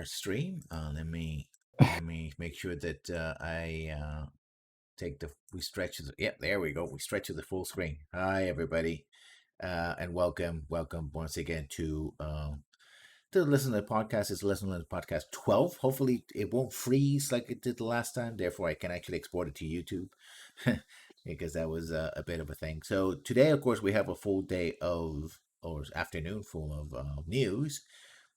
stream. Let me make sure that I take the we stretch. Yep, there we go. We stretch to the full screen. Hi, everybody, and welcome once again to listen to the podcast. It's listen to the podcast 12. Hopefully, it won't freeze like it did the last time. Therefore, I can actually export it to YouTube. Because that was a bit of a thing. So today, of course, we have a full day of or afternoon full of news.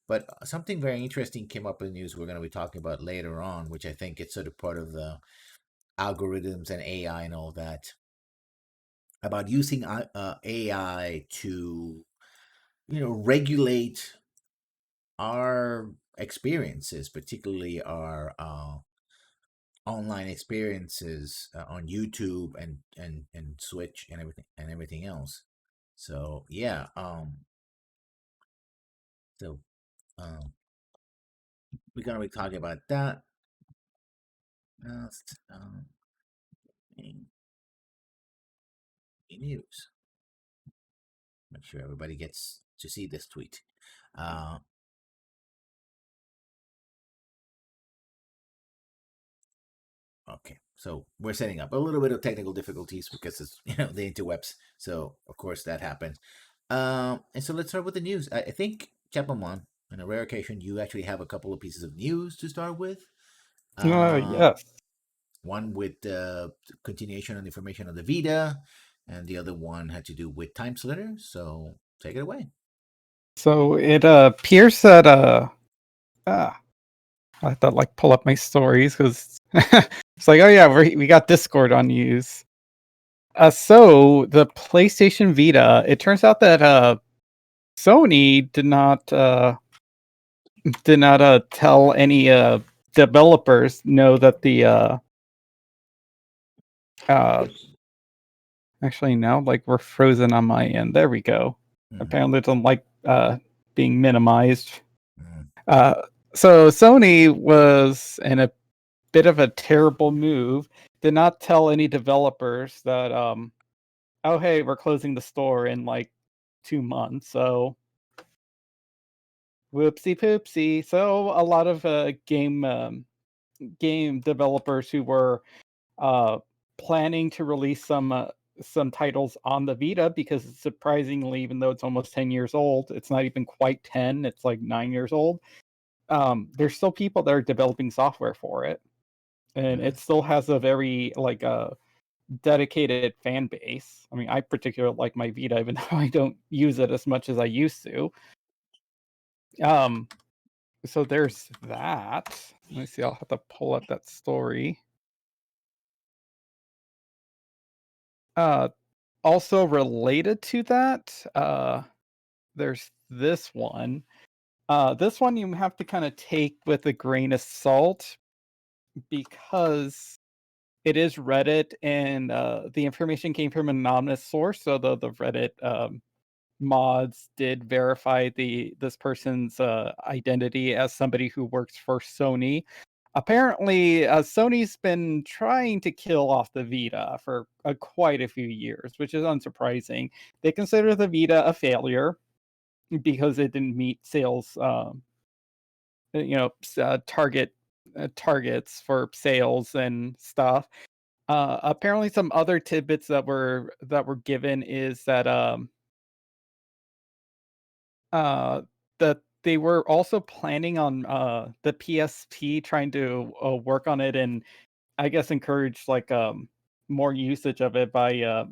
But something very interesting came up in the news we're going to be talking about later on, which I think it's sort of part of the algorithms and AI and all that, about using AI to, regulate our experiences, particularly our online experiences on YouTube and Switch and everything else. So yeah, so um, we're gonna be talking about that. Last in news. Make sure everybody gets to see this tweet. Uh, okay, so we're setting up a little bit of technical difficulties because it's the interwebs. So of course that happens. And so let's start with the news. I think Chapelmon, on a rare occasion, you actually have a couple of pieces of news to start with. Uh, Yes. One with continuation on information on the Vita, and the other one had to do with Time Slitter. So take it away. So it appears that ah, I have to like pull up my stories because it's like, oh yeah, we got Discord on use. So the PlayStation Vita, it turns out that Sony did not tell any developers know that the uh actually now like we're frozen on my end. There we go. Mm, Apparently it doesn't like being minimized. mm, Uh, so Sony was in a bit of a terrible move. Did not tell any developers that oh hey, we're closing the store in like 2 months. So whoopsie poopsie. So a lot of game developers who were uh planning to release some titles on the Vita, because surprisingly, even though it's almost 10 years old, it's not even quite 10, it's like 9 years old. There's still people that are developing software for it, and mm. it still has a very like a dedicated fan base. I mean, I particularly like my Vita, even though I don't use it as much as I used to. Um, so there's that. Let me see. I'll have to pull up that story. Uh, Also related to that, there's this one. This one you have to kind of take with a grain of salt because it is Reddit, and the information came from an anonymous source. So the Reddit mods did verify this person's identity as somebody who works for Sony. Apparently, Sony's been trying to kill off the Vita for quite a few years, which is unsurprising. They consider the Vita a failure because it didn't meet sales, targets for sales and stuff. Apparently, some other tidbits that were given is that uh, that they were also planning on the PSP, trying to work on it and I guess encourage like more usage of it by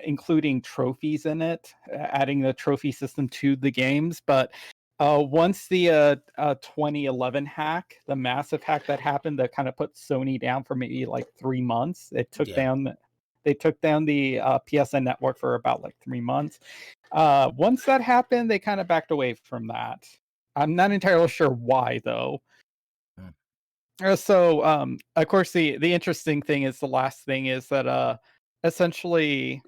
including trophies in it, adding the trophy system to the games. But once the 2011 hack, the massive hack that happened that kind of put Sony down for maybe like 3 months, Yeah. they took down the PSN network for about like 3 months. Once that happened, they kind of backed away from that. I'm not entirely sure why though. Mm. Of course, the interesting thing is the last thing is that essentially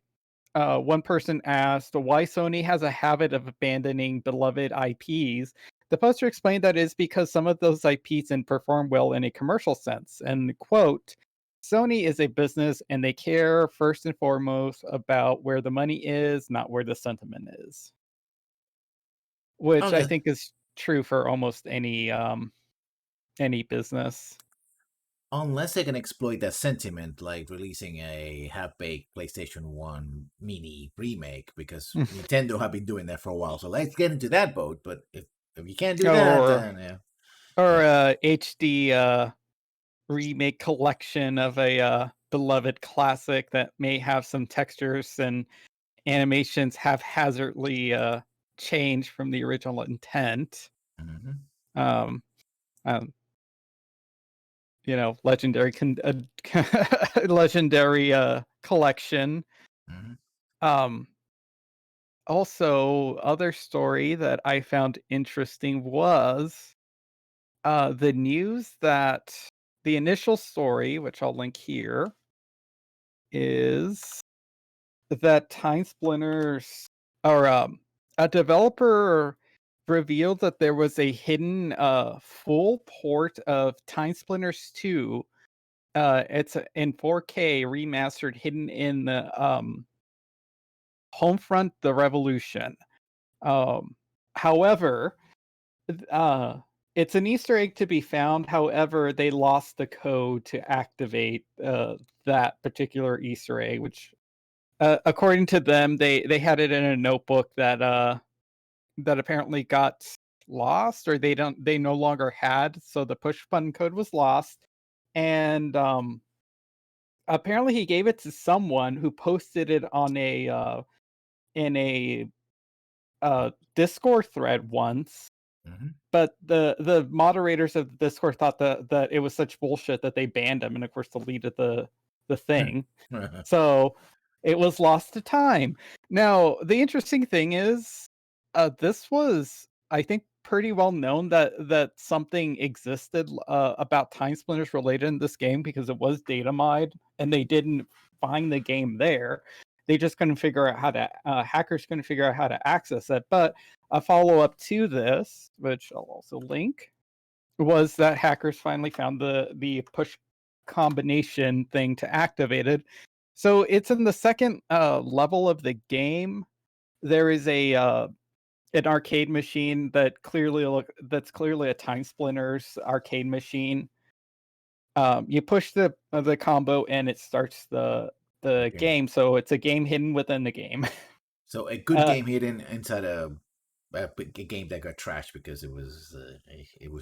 one person asked why Sony has a habit of abandoning beloved IPs. The poster explained that is because some of those IPs didn't perform well in a commercial sense. And quote, Sony is a business and they care first and foremost about where the money is, not where the sentiment is. Which I Okay. think is true for almost any business. Unless they can exploit that sentiment, like releasing a half-baked PlayStation 1 mini remake, because Nintendo have been doing that for a while. So let's get into that boat. But if you can't do that, or then yeah, or yeah. a HD remake collection of a beloved classic that may have some textures and animations haphazardly changed from the original intent. Mm-hmm, Um, um legendary legendary collection. mm-hmm, Um Also, other story that I found interesting was the news that the initial story, which I'll link here, is that Time Splinters or a developer revealed that there was a hidden full port of Time Splinters 2. It's in 4K remastered, hidden in the Homefront: The Revolution. Um, However, uh, it's an Easter egg to be found. However, they lost the code to activate that particular Easter egg, which, according to them, they had it in a notebook that apparently got lost, or they no longer had. So the push button code was lost, and apparently he gave it to someone who posted it on a in a Discord thread once. mm-hmm. But the moderators of the Discord thought that it was such bullshit that they banned him, and of course deleted the thing. So it was lost to time. Now, the interesting thing is, this was, I think, pretty well known that something existed about time splinters related in this game, because it was data mined, and they didn't find the game there. They just couldn't figure out how to. Hackers couldn't figure out how to access it. But a follow up to this, which I'll also link, was that hackers finally found the push combination thing to activate it. So it's in the second level of the game. There is a an arcade machine that's clearly a Time Splinters arcade machine. You push the combo and it starts the Okay. game. So it's a game hidden within the game. So a good uh, game hidden inside a game that got trashed because it was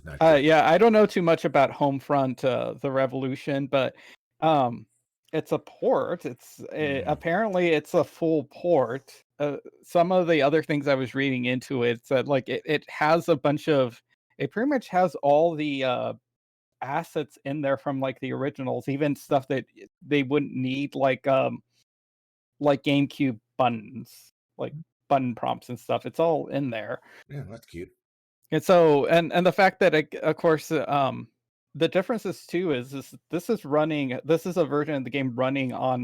not good. Yeah, I don't know too much about Homefront: The Revolution, but um, it's a port. Mm, Apparently it's a full port. Some of the other things I was reading into it said, like, it has a bunch of, it pretty much has all the assets in there from like the originals, even stuff that they wouldn't need, like GameCube buttons, like button prompts and stuff. It's all in there. yeah, that's cute. And so, and the fact that of course, the differences too is this is a version of the game running on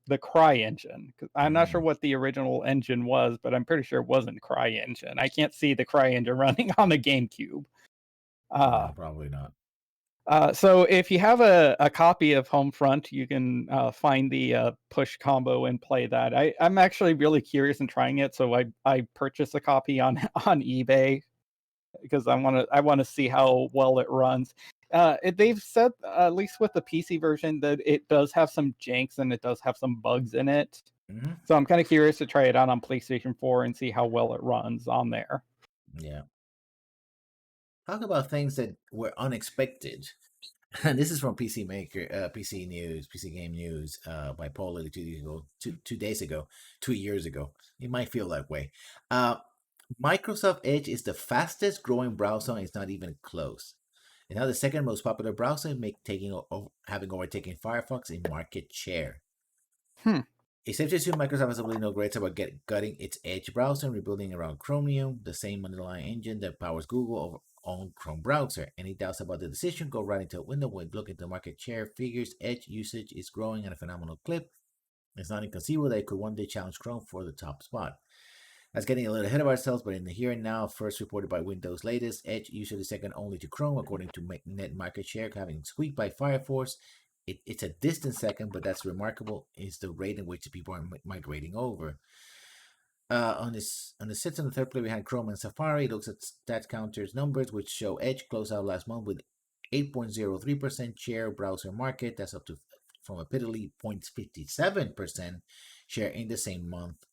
the Cry engine. 'Cause I'm not sure Mm, what the original engine was, but I'm pretty sure it wasn't Cry engine. I can't see the Cry engine running on the GameCube. Uh, no, probably not. so if you have a copy of Homefront, you can find the push combo and play that. I'm actually really curious in trying it, so I purchased a copy on on eBay, because I want to see how well it runs. They've said, at least with the PC version, that it does have some janks and it does have some bugs in it. Hmm. So I'm kind of curious to try it out on PlayStation 4 and see how well it runs on there. Yeah. Talk about things that were unexpected. And this is from PC Maker, PC News, PC Game News, by Paul Lilly 2 days ago, 2 days ago, 2 years ago. It might feel that way. Uh, Microsoft Edge is the fastest growing browser, and it's not even close. It's now the second most popular browser, having overtaken Firefox in market share. Hmm. It's safe to assume Microsoft has really no regrets about gutting its Edge browser and rebuilding around Chromium, the same underlying engine that powers Google's own Chrome browser. Any doubts about the decision go right into a window when looking at the market share figures. Edge usage is growing at a phenomenal clip. It's not inconceivable that it could one day challenge Chrome for the top spot. That's getting a little ahead of ourselves, but in the here and now, first reported by Windows latest, Edge usually second only to Chrome, according to net market share, having squeaked by Firefox. It's a distant second, but that's remarkable. Is the rate in which people are migrating over. On the sits on the third place behind Chrome and Safari. It looks at stat counters numbers, which show Edge closed out last month with 8.03% share browser market. That's up to from a piddly 0.57% share in the same month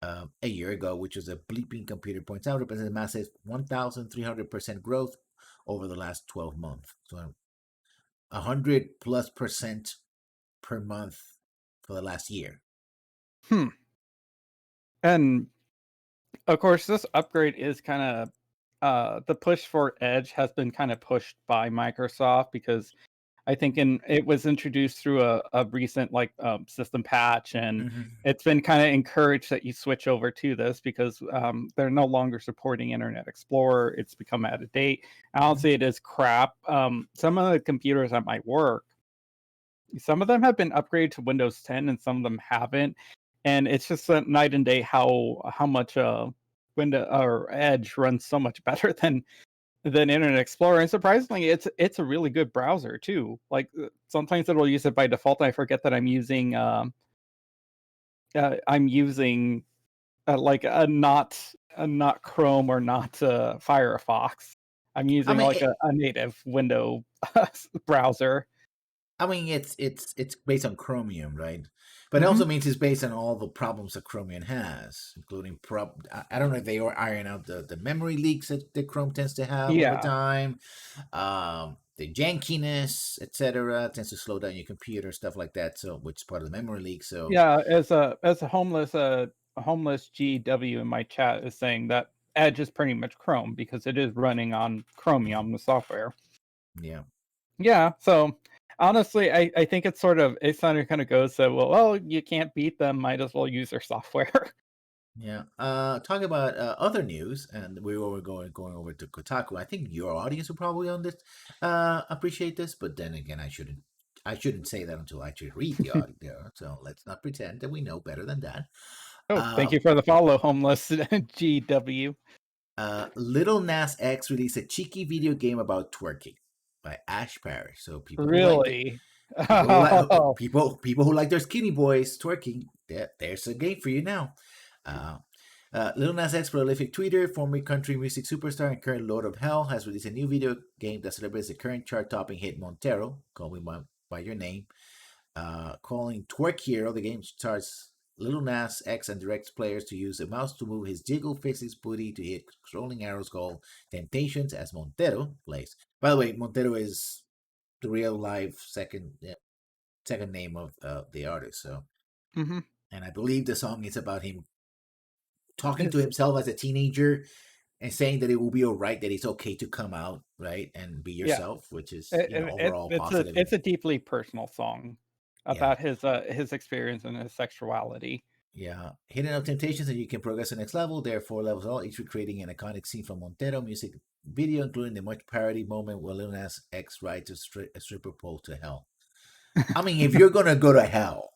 a year ago, which was a bleeping computer points out represents a massive 1,300% growth over the last 12 months. So 100+% per month for the last year. Hmm. And of course, this upgrade is kind of the push for Edge has been kind of pushed by Microsoft because I think it was introduced through a recent system patch, and Mm-hmm. it's been kind of encouraged that you switch over to this because they're no longer supporting Internet Explorer. It's become out of date. Mm-hmm. Honestly, it is crap. Some of the computers at my work, some of them have been upgraded to Windows 10, and some of them haven't. And it's just a night and day how much Windows or Edge runs so much better than Internet Explorer, and surprisingly, it's a really good browser too. Like sometimes it'll use it by default. And I forget that I'm using like a not Chrome or not Firefox. I'm I using mean, like a native window browser. it's based on Chromium, right? But it Hmm. also means it's based on all the problems that Chromium has, including I don't know if they iron out the memory leaks that Chrome tends to have over Yeah, time, the jankiness, etc., tends to slow down your computer, stuff like that. So, which is part of the memory leak. So, yeah. As a homeless GW in my chat is saying that Edge is pretty much Chrome because it is running on Chromium, the software. yeah. Yeah, so honestly, I think it's sort of kind of goes so well, you can't beat them, might as well use their software. Yeah. Talk about other news, and we were going over to Kotaku. I think your audience will probably on this appreciate this, but then again, I shouldn't say that until I actually read the audio. So let's not pretend that we know better than that. Oh, thank Uh, you for the follow, homeless GW. Little Nas X released a cheeky video game about twerking by Ash Parrish. So Really? people who like Oh, people who like their skinny boys twerking, there's a game for you now. Uh, Lil Nas X, prolific tweeter, former country music superstar, and current Lord of Hell, has released a new video game that celebrates the current chart-topping hit Montero, Call Me by Your Name. Calling Twerk Hero, the game stars Lil Nas X and directs players to use a mouse to move his jiggle faces booty to hit scrolling arrows called Temptations as Montero plays. By the way, Montero is the real life second name of the artist. So, hmm. and I believe the song is about him talking to It's himself as a teenager and saying that it will be all right, that it's okay to come out, right, and be yeah, yourself, which is overall positive. it's a deeply personal song Yeah, about his experience and his sexuality. yeah. Hidden of Temptations, and you can progress to the next level. There are 4 levels, all each recreating an iconic scene from Montero music video, including the much parody moment where Lil Nas X rides a stripper pole to hell. I mean, if you're gonna go to hell,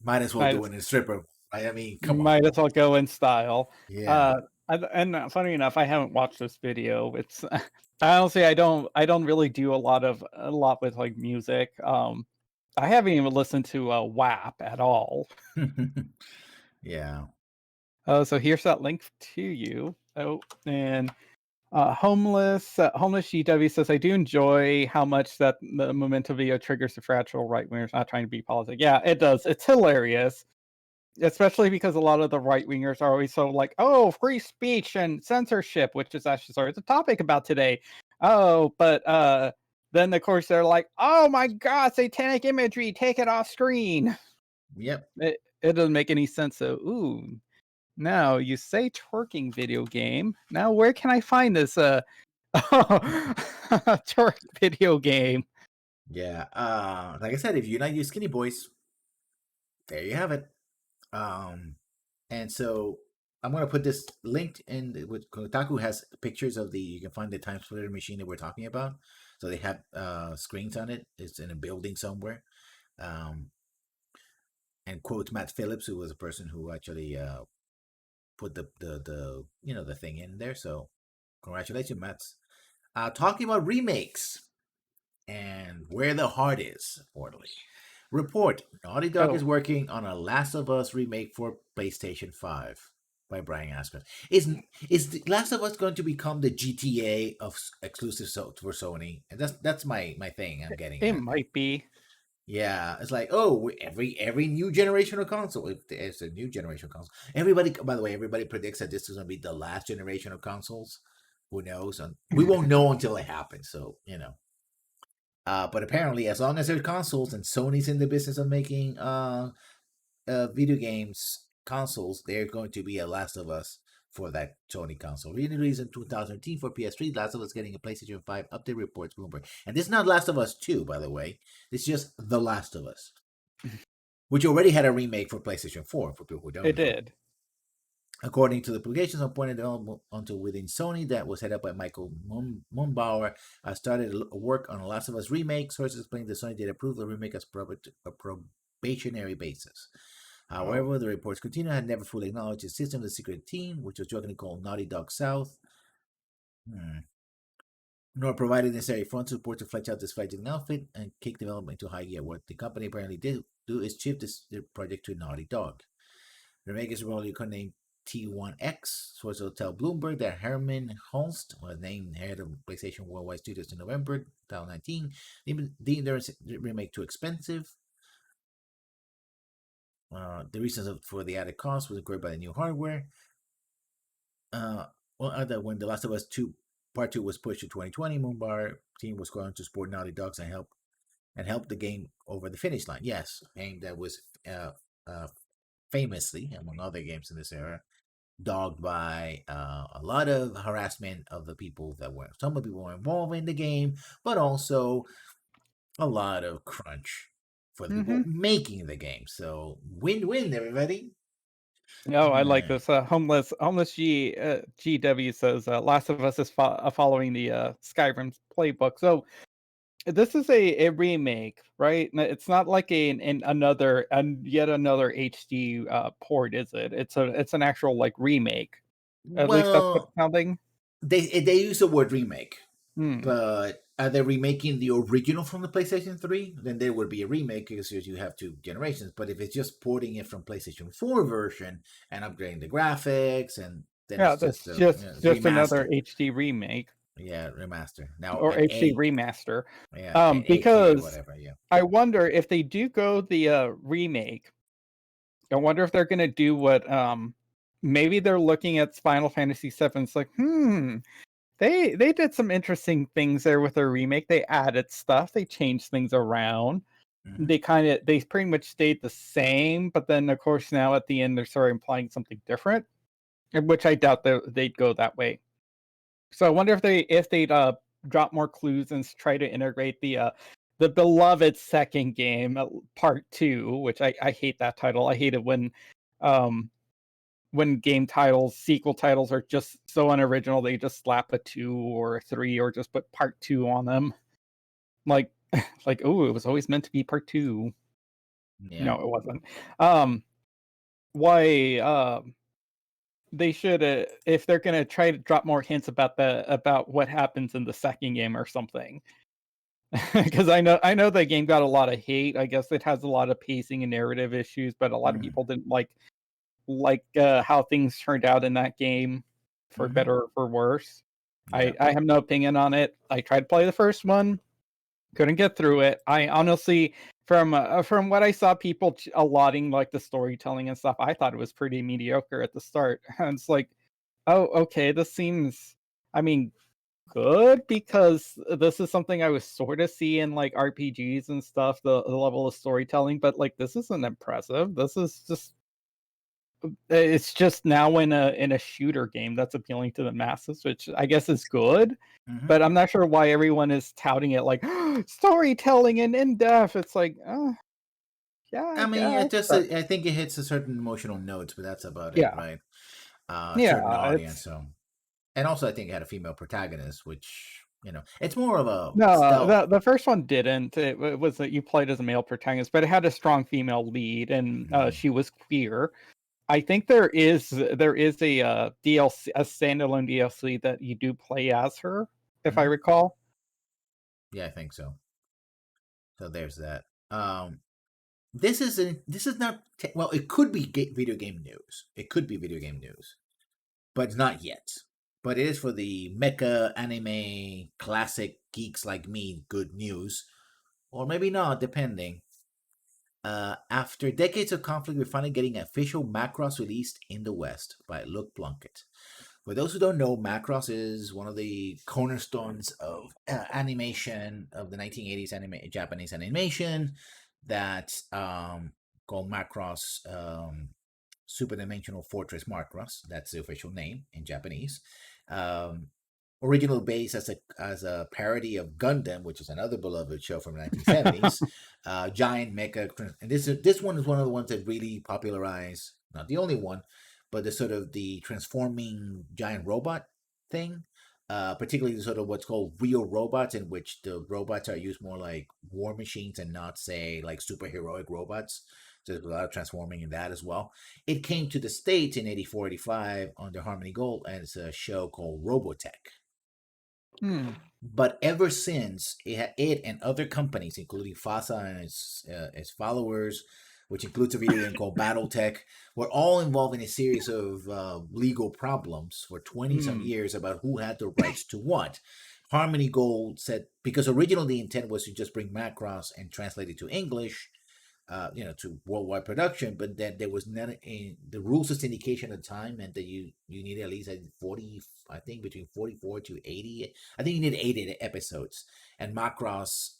might as well Might do as it in a stripper. Right? I mean, come on. might as well go in style. Yeah. Funny enough, I haven't watched this video. It's honestly, I don't really do a lot with like music. I haven't even listened to WAP at all. Yeah. Oh, so here's that link to you. Oh, and homeless GW says I do enjoy how much that the Memento video triggers the fragile right wingers not trying to be politic. Yeah, it does. It's hilarious, especially because a lot of the right wingers are always so like, oh, free speech and censorship, which is actually sorry, the topic about today. Oh, but then of course they're like, oh my god, satanic imagery, take it off screen. Yep. It doesn't make any sense. So, ooh, now you say twerking video game. Now where can I find this twerk video game? Yeah. Like I said, if you like your skinny boys, there you have it. Um, and so I'm gonna put this linked in with Kotaku has pictures of the you can find the time splitter machine that we're talking about. So they have screens on it. It's in a building somewhere. Um, and quotes Matt Phillips, who was a person who actually put the thing in there. So congratulations, Matt's. Talking about remakes and where the heart is, reportedly. Report: Naughty Dog is Oh, working on a Last of Us remake for PlayStation 5 by Brian Askren. Is the Last of Us going to become the GTA of exclusive for Sony? And that's my thing I'm getting it at. might be. Yeah, it's like, oh, every new generation of console, if there's a new generation of console, everybody. By the way, everybody predicts that this is going to be the last generation of consoles. Who knows? And we won't know until it happens. So but apparently, as long as there's consoles and Sony's in the business of making video games consoles, they're going to be a Last of Us for that Sony console. Released in 2013 for PS3, Last of Us getting a PlayStation 5 update, reports Bloomberg. And this is not Last of Us 2, by the way. It's just The Last of Us, which already had a remake for PlayStation 4, for people who don't It know. did. According to the publications, appointed development onto within Sony that was headed up by Michael Mumbauer, started work on a Last of Us remake. Sources explained that Sony did approve the remake as a probationary basis. Oh. However, the reports continue had never fully acknowledged the system of the secret team, which was jokingly called Naughty Dog South, nor provided necessary funds support to flesh out this fledgling outfit and kick development into high gear. What the company apparently did do is shift the project to Naughty Dog. The remake is probably codenamed T1X. Sources tell Bloomberg that Herman Holst, was named head of PlayStation Worldwide Studios in November 2019, deemed the remake too expensive. The reasons for the added cost was incurred by the new hardware. When The Last of Us 2 Part 2 was pushed to 2020, Moonbar team was going to support Naughty Dogs and help the game over the finish line. Yes, a game that was famously, among other games in this era, dogged by a lot of harassment of the people that were some of the people were involved in the game, but also a lot of crunch for the people Mm-hmm. making the game. So win-win, everybody. No, I like Uh, this. Homeless GW says Last of Us is following the Skyrim playbook. So this is a remake, right? It's not like another and yet another HD port, is it? It's an actual like remake. At least that's what well, it's sounding. they use the word remake, Hmm. but are they remaking the original from the PlayStation 3? Then there would be a remake because you have two generations. But if it's just porting it from PlayStation 4 version and upgrading the graphics, and then Yeah, it's that's just a just another remaster. HD remake Yeah, remaster. Now or at HD A, remaster. yeah, at HD or Because whatever. Yeah. I wonder if they do go the remake. I wonder if they're gonna do what maybe they're looking at Final Fantasy VII. It's like, they did some interesting things there with their remake. They added stuff, they changed things around. Hmm. They pretty much stayed the same, but then of course now at the end they're sort of implying something different, which I doubt they'd go that way. So I wonder if they'd drop more clues and try to integrate the beloved second game, part two, which I hate that title. I hate it um when game titles, sequel titles are just so unoriginal. They just slap a two or a three or just put part two on them. Like like, oh, it was always meant to be part two. Yeah. No, it wasn't. Um, why? They should, if they're gonna try to drop more hints about what happens in the second game or something. Because I know the game got a lot of hate. I guess it has a lot of pacing and narrative issues, but a lot of Mm-hmm. people didn't like how things turned out in that game, for Mm-hmm. better or for worse. Yeah. I have no opinion on it. I tried to play the first one, couldn't get through it. I honestly, from what I saw people allotting like the storytelling and stuff, I thought it was pretty mediocre at the start. And it's like, oh, okay, this seems, I mean, good because this is something I was sort of see in like RPGs and stuff, the level of storytelling, but like this isn't impressive. This is just it's just now in a shooter game that's appealing to the masses, which I guess is good. Mm-hmm. But I'm not sure why everyone is touting it like storytelling and in depth. It's like, yeah, I I mean, guess, but I think it hits a certain emotional notes, but that's about it, yeah, right? Certain yeah, audience. it's So, and also I think it had a female protagonist, which it's more of a no, stealth. the first one didn't. It was that you played as a male protagonist, but it had a strong female lead, and Mm-hmm. she was queer. I think there is a DLC, a standalone DLC that you do play as her, if I Mm-hmm. recall. Yeah, I think so. So there's that. this is not well. It could be video game news. It could be video game news, but not yet. But it is for the mecha anime classic geeks like me. Good news, or maybe not, depending. After decades of conflict, we're finally getting official Macross released in the West by Luke Plunkett. For those who don't know, Macross is one of the cornerstones of animation of the 1980s Japanese animation that called Macross Super Dimensional Fortress Macross. That's the official name in Japanese. Um, Original base as a parody of Gundam, which is another beloved show from the 1970s. Giant mecha, and this one is one of the ones that really popularized. Not the only one, but the sort of the transforming giant robot thing. Particularly the sort of what's called real robots, in which the robots are used more like war machines and not, say, like superheroic robots. So there's a lot of transforming in that as well. It came to the States in 84, 85 under Harmony Gold as a show called Robotech. Hmm. But ever since, it and other companies, including FASA and its followers, which includes a video game called BattleTech, were all involved in a series of legal problems for 20 some Hmm. years about who had the rights to what. Harmony Gold said, because originally the intent was to just bring Macross and translate it to English, to worldwide production. But then there was none in the rules of syndication at the time meant that you needed at least 40, I think between 44 to 80. I think you need 80 episodes, and Macross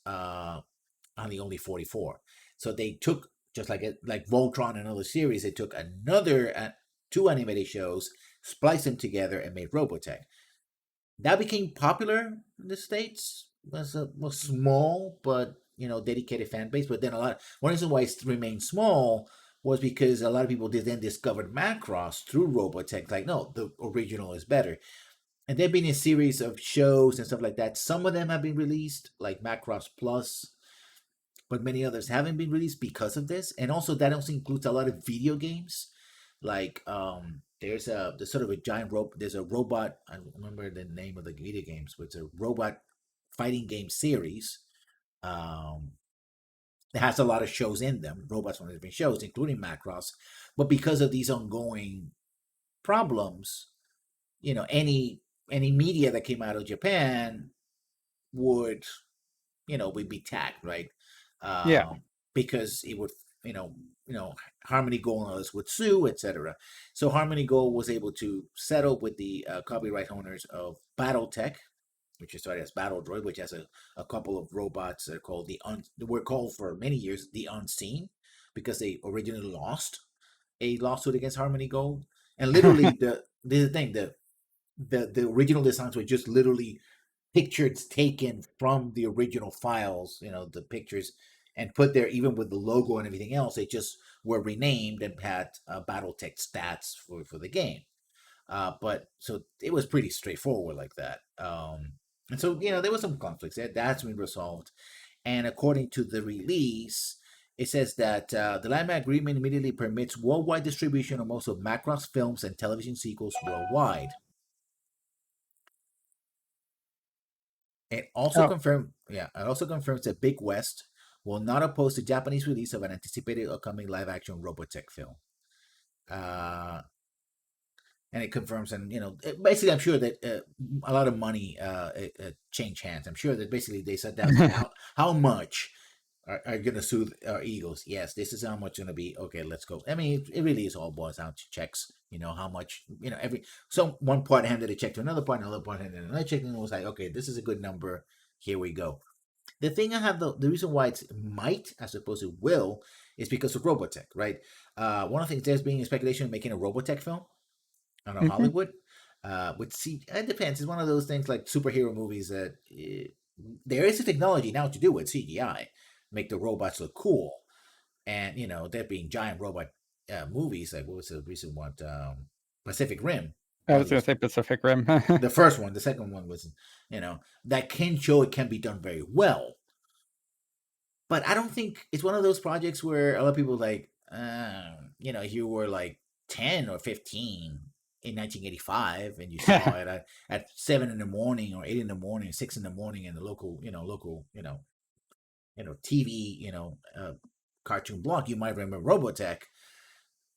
only 44. So they took just like Voltron and other series. They took another two animated shows, spliced them together, and made Robotech. That became popular in the states. Was small, but dedicated fan base. But then one reason why it remained small was because a lot of people did then discovered Macross through Robotech. Like, no, the original is better. And there've been a series of shows and stuff like that. Some of them have been released, like Macross Plus, but many others haven't been released because of this. And also that also includes a lot of video games. Like there's sort of a giant rope. There's a robot. I don't remember the name of the video games, but it's a robot fighting game series. Um, it has a lot of shows in them. Robots one of different shows, including Macross. But because of these ongoing problems, any media that came out of Japan would would be tagged, right? Yeah. Because it would, you know, Harmony Gold and others would sue, etc. So Harmony Gold was able to settle with the copyright owners of BattleTech, which started as Battle Droid, which has a couple of robots that are called were called for many years the Unseen, because they originally lost a lawsuit against Harmony Gold, and literally the thing the original designs were just literally pictures taken from the original files, the pictures, and put there, even with the logo and everything else. They just were renamed and had BattleTech stats for the game. But so it was pretty straightforward like that. And so, there was some conflicts there. That's been resolved. And according to the release, it says that the Landmark Agreement immediately permits worldwide distribution of most of Macross films and television sequels worldwide. It also Oh. confirmed, it also confirms that Big West will not oppose the Japanese release of an anticipated upcoming live-action Robotech film. Uh, and it confirms, and basically, I'm sure that a lot of money changed hands. I'm sure that basically they sat down and said, how much are you going to sue our Eagles? Yes, this is how much going to be. Okay, let's go. I mean, it really is all boils down to checks. How much, so one part handed a check to another part handed another check, and it was like, okay, this is a good number. Here we go. The thing I have, the reason why it's might as opposed to will is because of Robotech, right? One of the things, there's been speculation of making a Robotech film out of Mhm. Hollywood. Which, see, it depends. It's one of those things like superhero movies that there is a technology now to do with CGI, make the robots look cool, and there being giant robot movies. Like, what was the recent one? Pacific Rim. I Probably was gonna was say Pacific Rim. the first one. The second one was, that can show it can be done very well. But I don't think it's one of those projects where a lot of people like, if you were like 10 or 15 in 1985 and you saw it at 7 in the morning or 8 in the morning, 6 in the morning in the local TV, cartoon block, you might remember Robotech.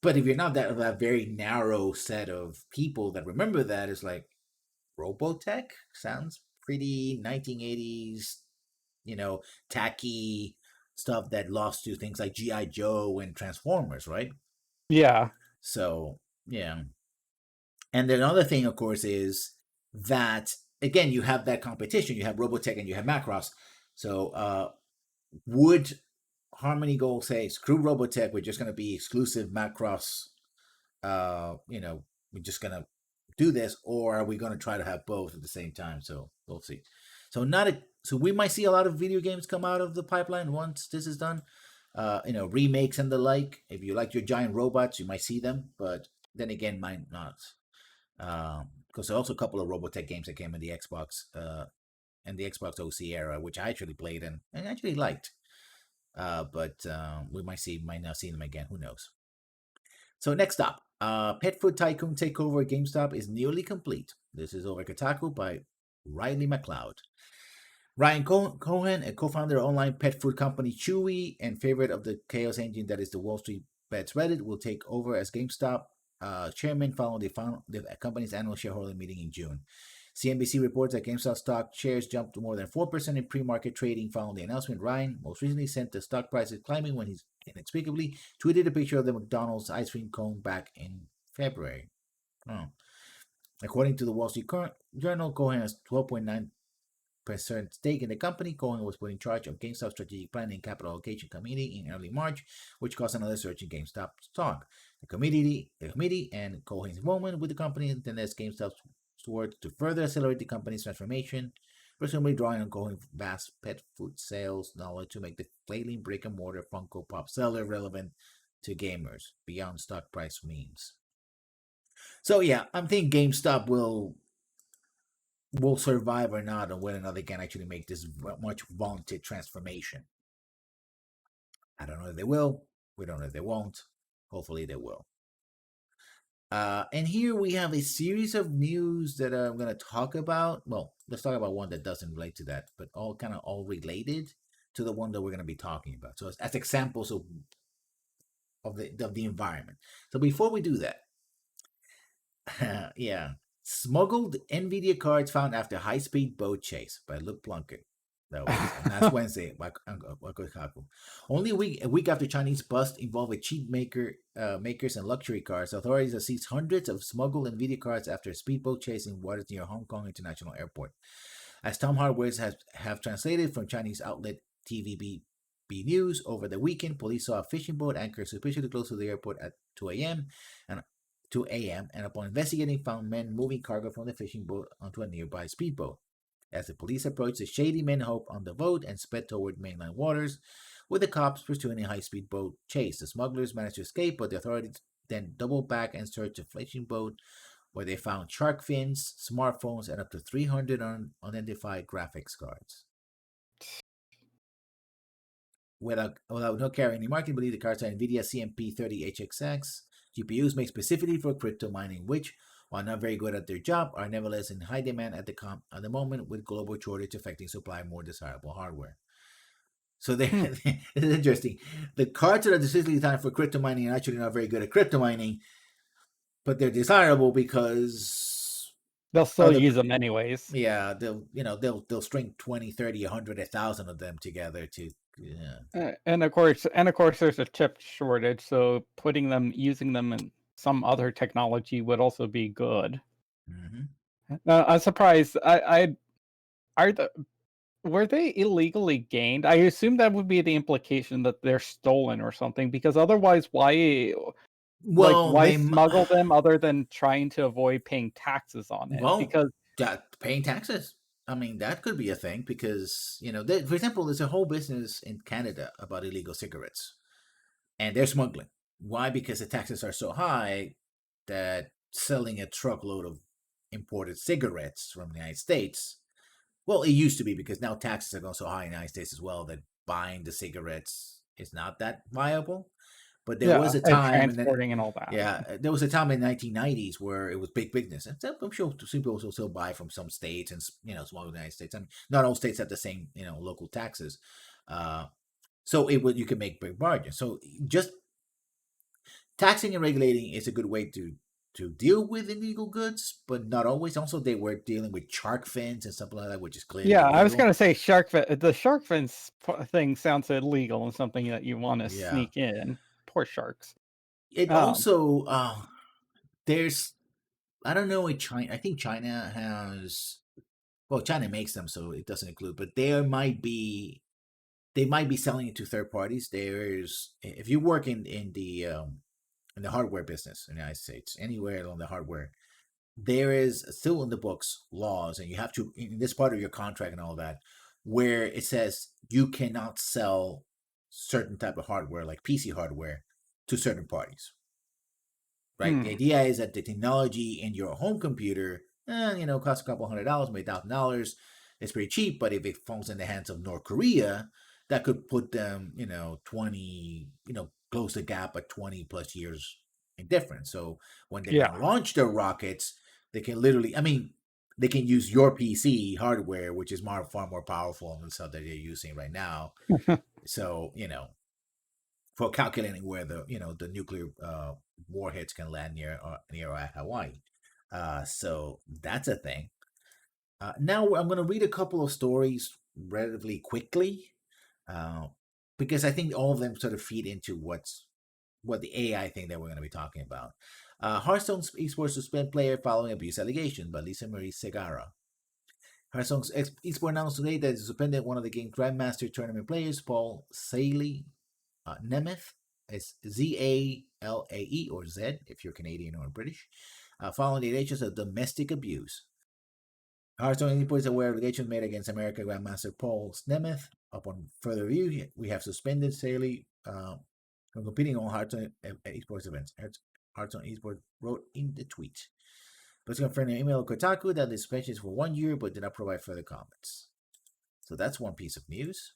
But if you're not that very narrow set of people that remember that, it's like Robotech sounds pretty 1980s, you know, tacky stuff that lost to things like GI Joe and Transformers, right? Yeah. So yeah. And then another thing, of course, is that again you have that competition. You have Robotech and you have Macross. So would Harmony Gold say, "Screw Robotech, we're just going to be exclusive Macross, we're just gonna do this, or are we gonna try to have both at the same time?" So we'll see. So we might see a lot of video games come out of the pipeline once this is done. Remakes and the like. If you like your giant robots, you might see them, but then again, might not. Because there's also a couple of Robotech games that came in the Xbox, and the Xbox OC era, which I actually played and actually liked. But we might not see them again. Who knows? So next up, Pet Food Tycoon Takeover at GameStop is nearly complete. This is over Kotaku by Riley McLeod. Ryan Cohen, a co-founder of online pet food company Chewy and favorite of the chaos engine that is the Wall Street Bets Reddit, will take over as GameStop chairman following the company's annual shareholder meeting in June. CNBC reports that GameStop stock shares jumped more than 4% in pre-market trading following the announcement. Ryan most recently sent the stock prices climbing when he's inexplicably tweeted a picture of the McDonald's ice cream cone back in February. Oh. According to the Wall Street Journal, Cohen has 12.9% stake in the company. Cohen was put in charge of GameStop's strategic planning and capital allocation committee in early March, which caused another surge in GameStop stock. The committee and Cohen's involvement with the company intended as GameStop's towards to further accelerate the company's transformation, presumably drawing on Cohen's vast pet food sales knowledge to make the flailing brick-and-mortar Funko Pop seller relevant to gamers beyond stock price memes. So yeah, I'm thinking GameStop will survive or not, or whether or not they can actually make this much vaunted transformation. I don't know if they will. We don't know if they won't. Hopefully they will. And here we have a series of news that I'm going to talk about. Well, let's talk about one that doesn't relate to that, but all related to the one that we're going to be talking about. So as examples of the environment. So before we do that, yeah, smuggled NVIDIA cards found after high-speed boat chase by Luke Plunkett. That was last Wednesday by Kotaku. Only a week after Chinese bust involving cheap makers and luxury cars, authorities have seized hundreds of smuggled NVIDIA cards after a speedboat chase in waters near Hong Kong International Airport. As Tom Hardwares have translated from Chinese outlet TVB News, over the weekend, police saw a fishing boat anchored suspiciously close to the airport at 2 a.m. and upon investigating, found men moving cargo from the fishing boat onto a nearby speedboat. As the police approached, the shady men hopped on the boat and sped toward mainland waters, with the cops pursuing a high-speed boat chase. The smugglers managed to escape, but the authorities then doubled back and searched the fishing boat, where they found shark fins, smartphones, and up to 300 unidentified graphics cards. Without no carrying any marketing, believe the cards are NVIDIA CMP30HXX GPUs made specifically for crypto mining, which, while not very good at their job, are nevertheless in high demand at the moment, with global shortage affecting supply of more desirable hardware. So it's interesting. The cards that are specifically designed for crypto mining are actually not very good at crypto mining, but they're desirable because They'll still use them anyways. Yeah, they'll string 20, 30, 100, 1,000 of them together to. Yeah. And of course, there's a chip shortage, so using them in some other technology would also be good. Mm-hmm. I'm surprised. Were they illegally gained? I assume that would be the implication that they're stolen or something, because otherwise, Well, why smuggle them other than trying to avoid paying taxes on it? Well, Because paying taxes. I mean, that could be a thing because for example, there's a whole business in Canada about illegal cigarettes, and they're smuggling. Why? Because the taxes are so high that selling a truckload of imported cigarettes from the United States. Well, it used to be, because now taxes are going so high in the United States as well that buying the cigarettes is not that viable. But there was a and time, transporting and all that. there was a time in the 1990s where it was big business. And I'm sure some people will still buy from some states and small United States. I mean, not all states have the same local taxes. So it would you can make big margins. So just taxing and regulating is a good way to deal with illegal goods, but not always. Also, they were dealing with shark fins and something like that, which is clearly Yeah, I was illegal. gonna say shark fin the shark fins thing sounds illegal and something that you wanna Yeah. sneak in. Poor sharks. It Um, also there's I don't know in China. I think China has well, China makes them, so it doesn't include. But there might be they might be selling it to third parties. There's if you work in the hardware business in the United States, anywhere along the hardware, there is still in the books laws, and you have to in this part of your contract and all that, where it says you cannot sell certain type of hardware like PC hardware to certain parties, right? The hmm, idea is that the technology in your home computer, costs a couple $100, maybe $1,000. It's pretty cheap, but if it falls in the hands of North Korea, that could put them, 20, close the gap at 20 plus years in difference. So when they're going to yeah. launch their rockets, they can literally, I mean, they can use your PC hardware, which is far more powerful than the stuff that they're using right now. So, for calculating where the nuclear warheads can land near Hawaii. So that's a thing. Now I'm going to read a couple of stories relatively quickly, uh, because I think all of them sort of feed into what the AI thing that we're going to be talking about. Hearthstone esports suspend player following abuse allegation by Lisa Marie Segara. Hearthstone's esports announced today that it suspended one of the game's Grandmaster tournament players, Paul Saley, Nemeth is Zalae or Z if you're Canadian or British, following the allegations of domestic abuse. Hearthstone Report is aware of allegations made against American Grandmaster Paul Nemeth. Upon further review, we have suspended Saley from competing on Hearthstone esports events. Hearthstone esports wrote in the tweet. Let's confirm an email to Kotaku that the suspension is for 1 year, but did not provide further comments. So that's one piece of news.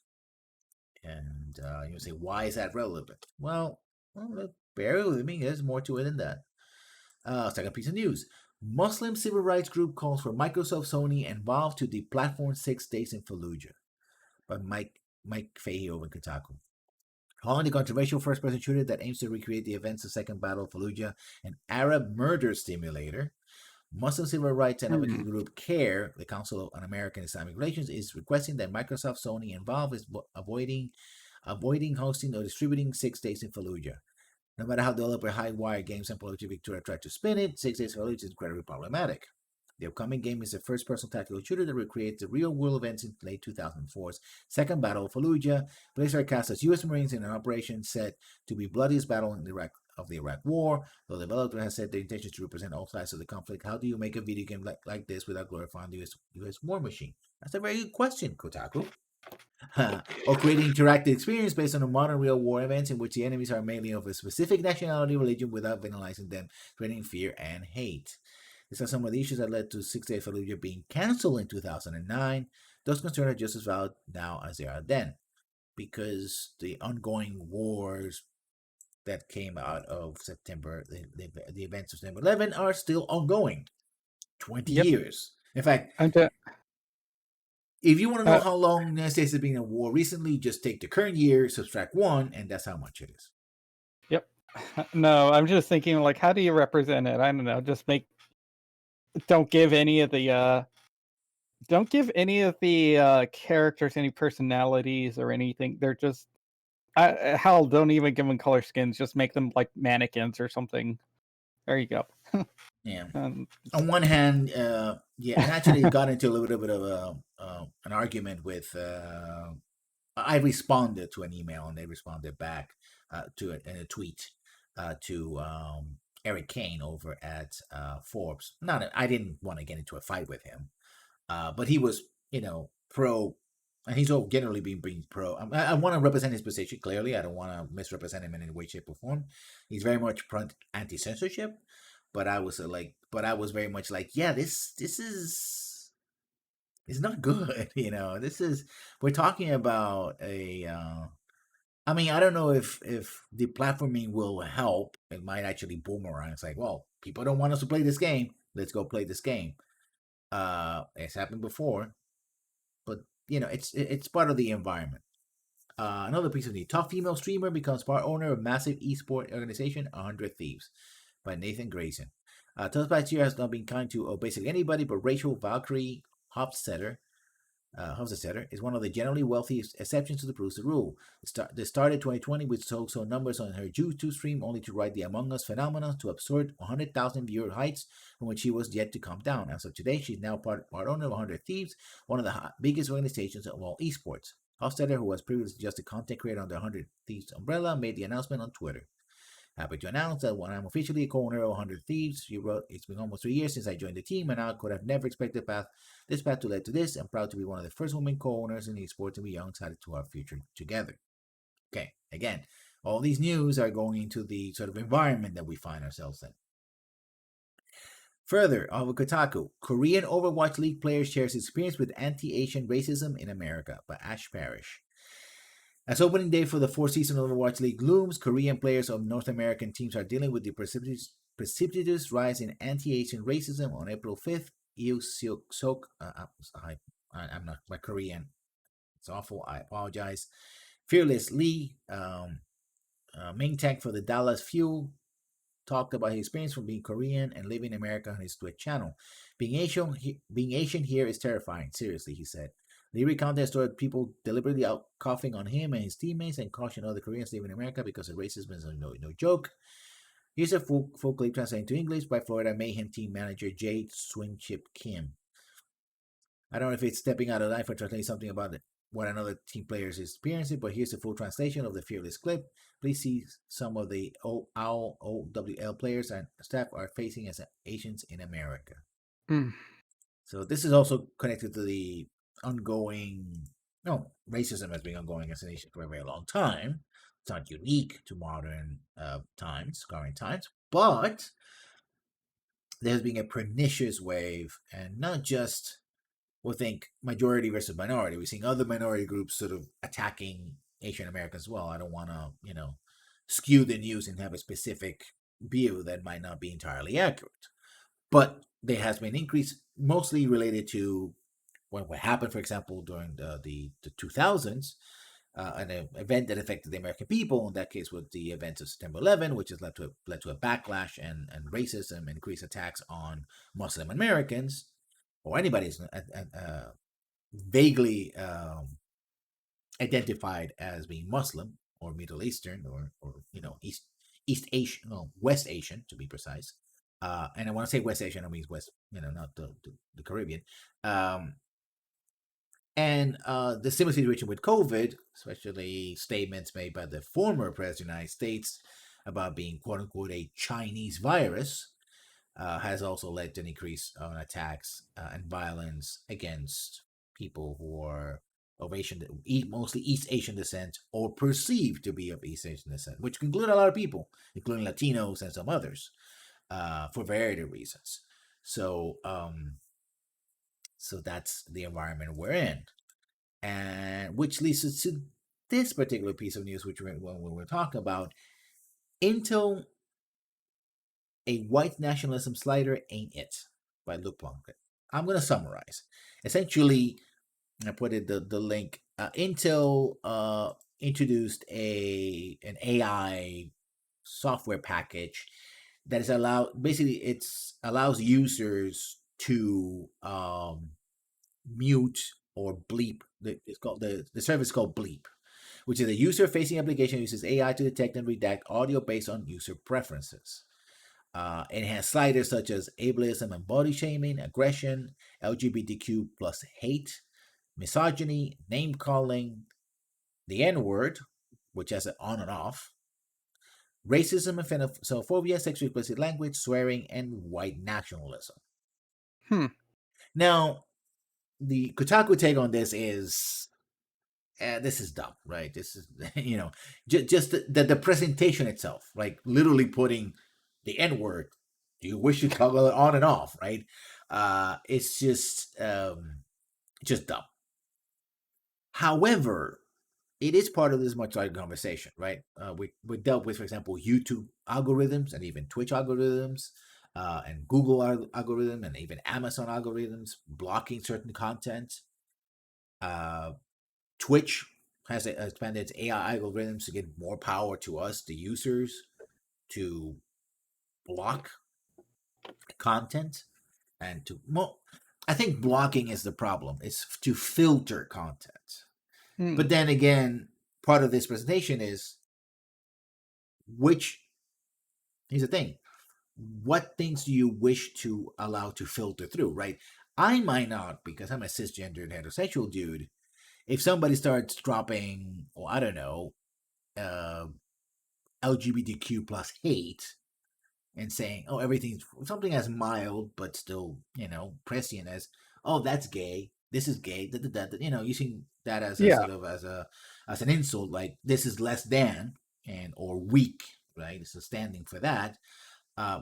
And you say, why is that relevant? Well, bear with me. There's more to it than that. Second piece of news. Muslim civil rights group calls for Microsoft, Sony, and Valve to deplatform 6 days in Fallujah by Mike Fahey over in Kotaku. Following the controversial first-person shooter that aims to recreate the events of Second Battle of Fallujah, an Arab murder simulator, Muslim civil rights and advocacy Hmm, group CARE, the Council on American Islamic Relations, is requesting that Microsoft, Sony, and Valve is avoiding hosting or distributing 6 days in Fallujah. No matter how developer Highwire Games and Project Victoria tried to spin it, 6 days in Fallujah is incredibly problematic. The upcoming game is a first-person tactical shooter that recreates the real-world events in late 2004's Second Battle of Fallujah. Players are cast as U.S. Marines in an operation set to be bloodiest battle in the Iraq War. Though the developer has said their intention is to represent all sides of the conflict, how do you make a video game like this without glorifying the U.S. war machine? That's a very good question, Kotaku. Or creating interactive experience based on the modern real war events in which the enemies are mainly of a specific nationality or religion without banalizing them, creating fear and hate. These are some of the issues that led to 6 Day Fallujah being cancelled in 2009. Those concerns are just as valid now as they are then, because the ongoing wars that came out of the events of September 11 are still ongoing. 20 yep. years. In fact, I'm ju if you want to know uh, how long the United States has been in a war recently, just take the current year, subtract one, and that's how much it is. yep. No, I'm just thinking, like, how do you represent it? I don't know, just make don't give any of the, characters any personalities or anything. They're just hell, don't even give them color skins, just make them like mannequins or something. There you go. Yeah. Um, On one hand, yeah, and actually got into a little bit of an argument with. I responded to an email, and they responded back to it in a tweet to Eric Kane over at Forbes. I didn't want to get into a fight with him, but he was, pro, and he's all generally being pro. I want to represent his position clearly. I don't want to misrepresent him in any way, shape, or form. He's very much pro anti-censorship, but I was very much like, yeah, this is not good. This is we're talking about a. I mean, I don't know if the platforming will help. It might actually boomerang. It's like, well, people don't want us to play this game. Let's go play this game. It's happened before, but it's part of the environment. Another piece of news: top female streamer becomes part owner of massive esport organization 100 Thieves by Nathan Grayson. This past year has not been kind to basically anybody, but Rachel Valkyrie Hofstetter is one of the generally wealthiest exceptions to the Brewster rule. They started 2020 with so numbers on her YouTube stream, only to ride the Among Us phenomenon to absurd 100,000 viewer heights from which she was yet to come down. As of today, she's now part owner of 100 Thieves, one of the biggest organizations of all esports. Hofstetter, who was previously just a content creator under 100 Thieves umbrella, made the announcement on Twitter. Happy to announce that when I'm officially a co-owner of 100 Thieves, she wrote, "It's been almost 3 years since I joined the team, and I could have never expected this path to lead to this. I'm proud to be one of the first women co-owners in esports, and we are excited to our future together." Okay, again, all these news are going into the sort of environment that we find ourselves in. Further, on Kotaku, Korean Overwatch League player shares experience with anti-Asian racism in America by Ash Parrish. As opening day for the fourth season of Overwatch League looms, Korean players of North American teams are dealing with the precipitous rise in anti-Asian racism. On April 5th, Yu Seok, I'm not my Korean. It's awful. I apologize. Fearless Lee, main tank for the Dallas Fuel, talked about his experience from being Korean and living in America on his Twitch channel. Being Asian here is terrifying. Seriously, he said. Lee recounted a story of people deliberately out coughing on him and his teammates and cautioned other Koreans living in America because of racism is no joke. Here's a full clip translated to English by Florida Mayhem team manager Jade Swinchip Kim. I don't know if it's stepping out of line for translating something about what another team player is experiencing, but here's the full translation of the Fearless clip. Please see some of the OWL players and staff are facing as Asians in America. Mm. So this is also connected to the ongoing, racism has been ongoing as a nation for a very long time. It's not unique to modern current times, but there's been a pernicious wave, and not just, we think, majority versus minority. We're seeing other minority groups sort of attacking Asian Americans as well. I don't want to, skew the news and have a specific view that might not be entirely accurate. But there has been an increase, mostly related to what happened, for example, during the 2000s, an event that affected the American people. In that case, with the events of September 11, which has led to a backlash and racism and increased attacks on Muslim Americans or anybody who's vaguely identified as being Muslim or Middle Eastern or East Asian, West Asian to be precise. And I want to say West Asian, I mean West, not the Caribbean. And the similar situation with COVID, especially statements made by the former president of the United States about being quote unquote a Chinese virus, has also led to an increase on attacks and violence against people who are of mostly East Asian descent or perceived to be of East Asian descent, which include a lot of people, including Latinos and some others, for variety of reasons. So that's the environment we're in, and which leads us to this particular piece of news, which we're talking about. Intel, a white nationalism slider, ain't it? By Luke Plunkett. I'm going to summarize. Essentially, I put in the link. Intel introduced an AI software package that is allows users to mute or bleep. The service is called Bleep, which is a user-facing application that uses AI to detect and redact audio based on user preferences. It has sliders such as ableism and body shaming, aggression, LGBTQ plus hate, misogyny, name calling, the N word, which has an on and off, racism and xenophobia, sexually explicit language, swearing, and white nationalism. Now, the Kotaku take on this is this is dumb, right? This is just the presentation itself, like literally putting the N word. Do you wish to toggle it on and off, right? It's just dumb. However, it is part of this much larger conversation, right? We dealt with, for example, YouTube algorithms and even Twitch algorithms, and Google algorithm, and even Amazon algorithms blocking certain content. Twitch has expanded its AI algorithms to give more power to us, the users, to block content and to, well, I think blocking is the problem. It's to filter content. Hmm. But then again, part of this presentation is which, here's the thing, what things do you wish to allow to filter through, right? I might not, because I'm a cisgendered heterosexual dude. If somebody starts dropping, well, I don't know, uh, LGBTQ plus hate and saying, oh, everything's something as mild but still, prescient as, oh, that's gay. This is gay. Da, da, da, da, using that as a Yeah. sort of as an insult, like this is less than and or weak, right? It's a standing for that,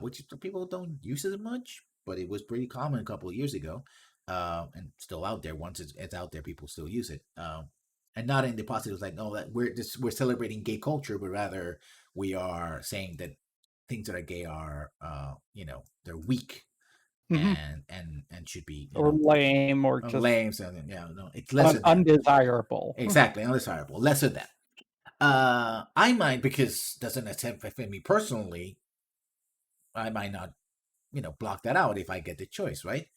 which people don't use as much, but it was pretty common a couple of years ago, and still out there. Once it's out there, people still use it, and not in the positive, like, no, that we're celebrating gay culture, but rather we are saying that things that are gay are, they're weak Hmm. and should be, Or lame, or just lame. So yeah, no, it's lesser than, undesirable. exactly, undesirable, lesser than. I might, because doesn't affect me personally. I might not, block that out if I get the choice, right?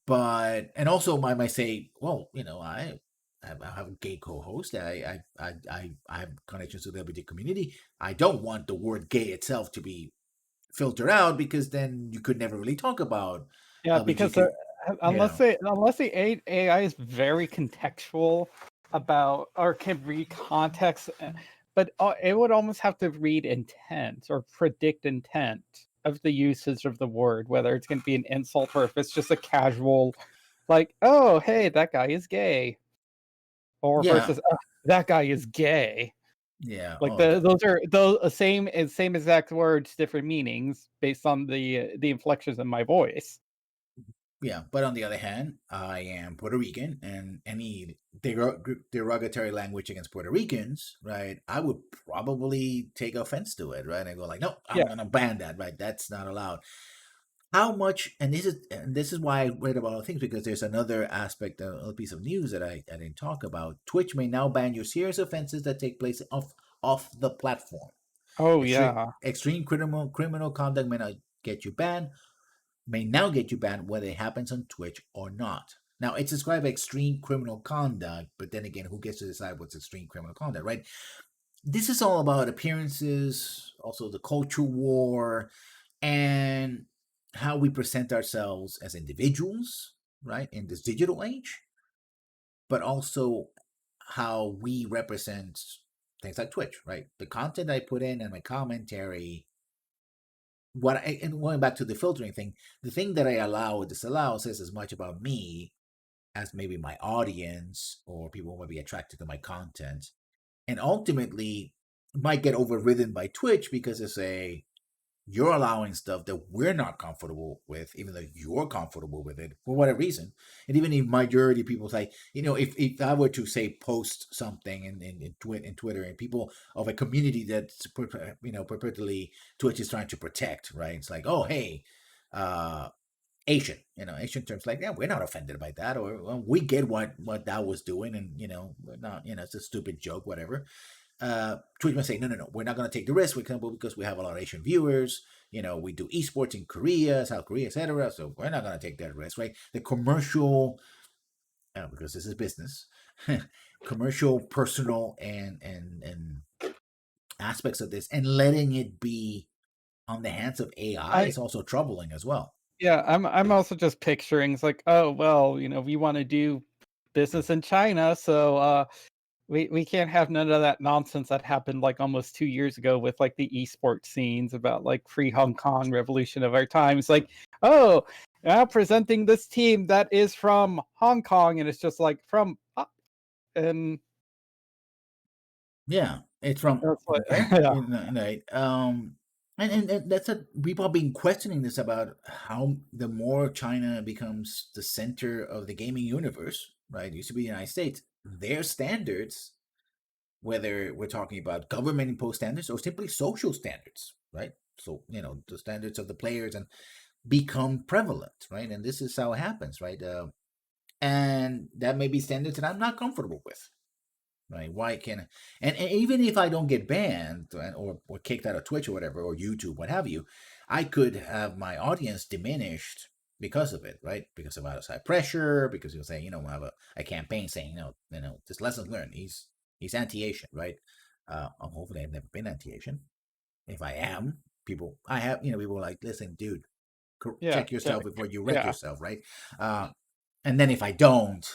But and also I might say, well, I have a gay co-host. I have connections to the LGBT community. I don't want the word gay itself to be filtered out, because then you could never really talk about Yeah, because LGBTQ. You unless know, the AI is very contextual about, or can read context, but it would almost have to read intent or predict intent of the usage of the word, whether it's going to be an insult or if it's just a casual, like, oh, hey, that guy is gay, or yeah, versus, that guy is gay. yeah. Like Oh, those are those same exact words, different meanings based on the inflections in my voice. yeah. But on the other hand, I am Puerto Rican, and any derogatory language against Puerto Ricans, right? I would probably take offense to it, right? I go like, no, I'm Yeah. gonna ban that, right? That's not allowed. How much, and this is why I read about all things, because there's another aspect, a piece of news that I didn't talk about. Twitch may now ban you serious offenses that take place off the platform. Oh yeah. Extreme criminal conduct may now get you banned, whether it happens on Twitch or not. Now, it's described as extreme criminal conduct, but then again, who gets to decide what's extreme criminal conduct, right? This is all about appearances, also the culture war, and how we present ourselves as individuals, right, in this digital age, but also how we represent things like Twitch, right? The content I put in and my commentary, and going back to the filtering thing, the thing that I allow or disallow says as much about me as maybe my audience or people who might be attracted to my content, and ultimately might get overridden by Twitch because they say, you're allowing stuff that we're not comfortable with, even though you're comfortable with it for whatever reason. And even if majority of people say, if I were to say post something in Twitter, and people of a community that's perpetually Twitch is trying to protect, right? It's like, oh, hey, uh, Asian, Asian terms, like, yeah, we're not offended by that, or, well, we get what that was doing, and we're not, it's a stupid joke, whatever. Twitch might say, no, no, no, we're not going to take the risk, for example, because we have a lot of Asian viewers. We do esports in Korea, South Korea, etc. So we're not going to take that risk, right? The commercial, because this is business, commercial, personal, and aspects of this, and letting it be on the hands of AI I is also troubling as well. Yeah, I'm also just picturing, it's like, oh well, we want to do business in China, so we can't have none of that nonsense that happened like almost 2 years ago with like the esports scenes about like free Hong Kong revolution of our times. Like, oh, now presenting this team that is from Hong Kong, and it's just like from and Yeah, it's from that's what where? yeah. Right. And that's a people have been questioning this about how the more China becomes the center of the gaming universe, right? It used to be the United States. Their standards, whether we're talking about government imposed standards or simply social standards, right? So, the standards of the players and become prevalent, right? And this is how it happens, right? And that may be standards that I'm not comfortable with. right? Why can and even if I don't get banned or kicked out of Twitch or whatever or YouTube, what have you, I could have my audience diminished because of it, right? Because of outside pressure, because you'll say, I have a campaign saying, this lessons learned. He's anti-Asian, right? Hopefully I've never been anti-Asian. If I am, people are like, listen, dude, Yeah, check yourself before you wreck yeah, yourself, right? And then if I don't,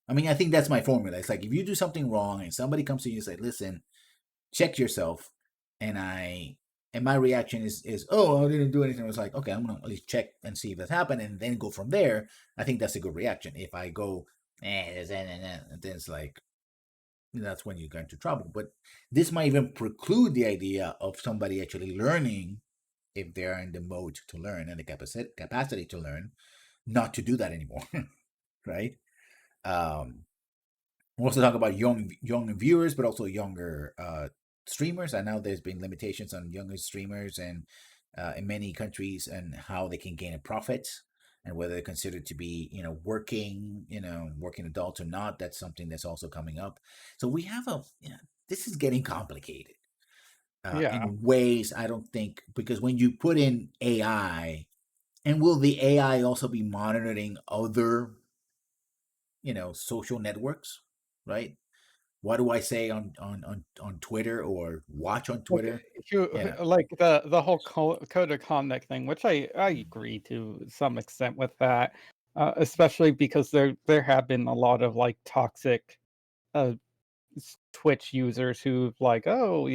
I mean, I think that's my formula. It's like if you do something wrong and somebody comes to you and say, listen, check yourself, and my reaction is, oh, I didn't do anything. I was like, okay, I'm gonna at least check and see if that's happened, and then go from there. I think that's a good reaction. If I go, and then it's like that's when you get into trouble. But this might even preclude the idea of somebody actually learning if they're in the mode to learn and the capacity to learn, not to do that anymore, right? Um, we also talk about young viewers, but also younger streamers. I know there's been limitations on younger streamers and in many countries and how they can gain a profit and whether they're considered to be working adults or not. That's something that's also coming up. So we have this is getting complicated yeah. in ways I don't think, because when you put in AI, and will the AI also be monitoring other social networks, right? What do I say on Twitter or watch on Like, Twitter? if you Yeah. like the whole code of conduct thing, which I agree to some extent with that, especially because there have been a lot of like toxic uh Twitch users who've like, oh,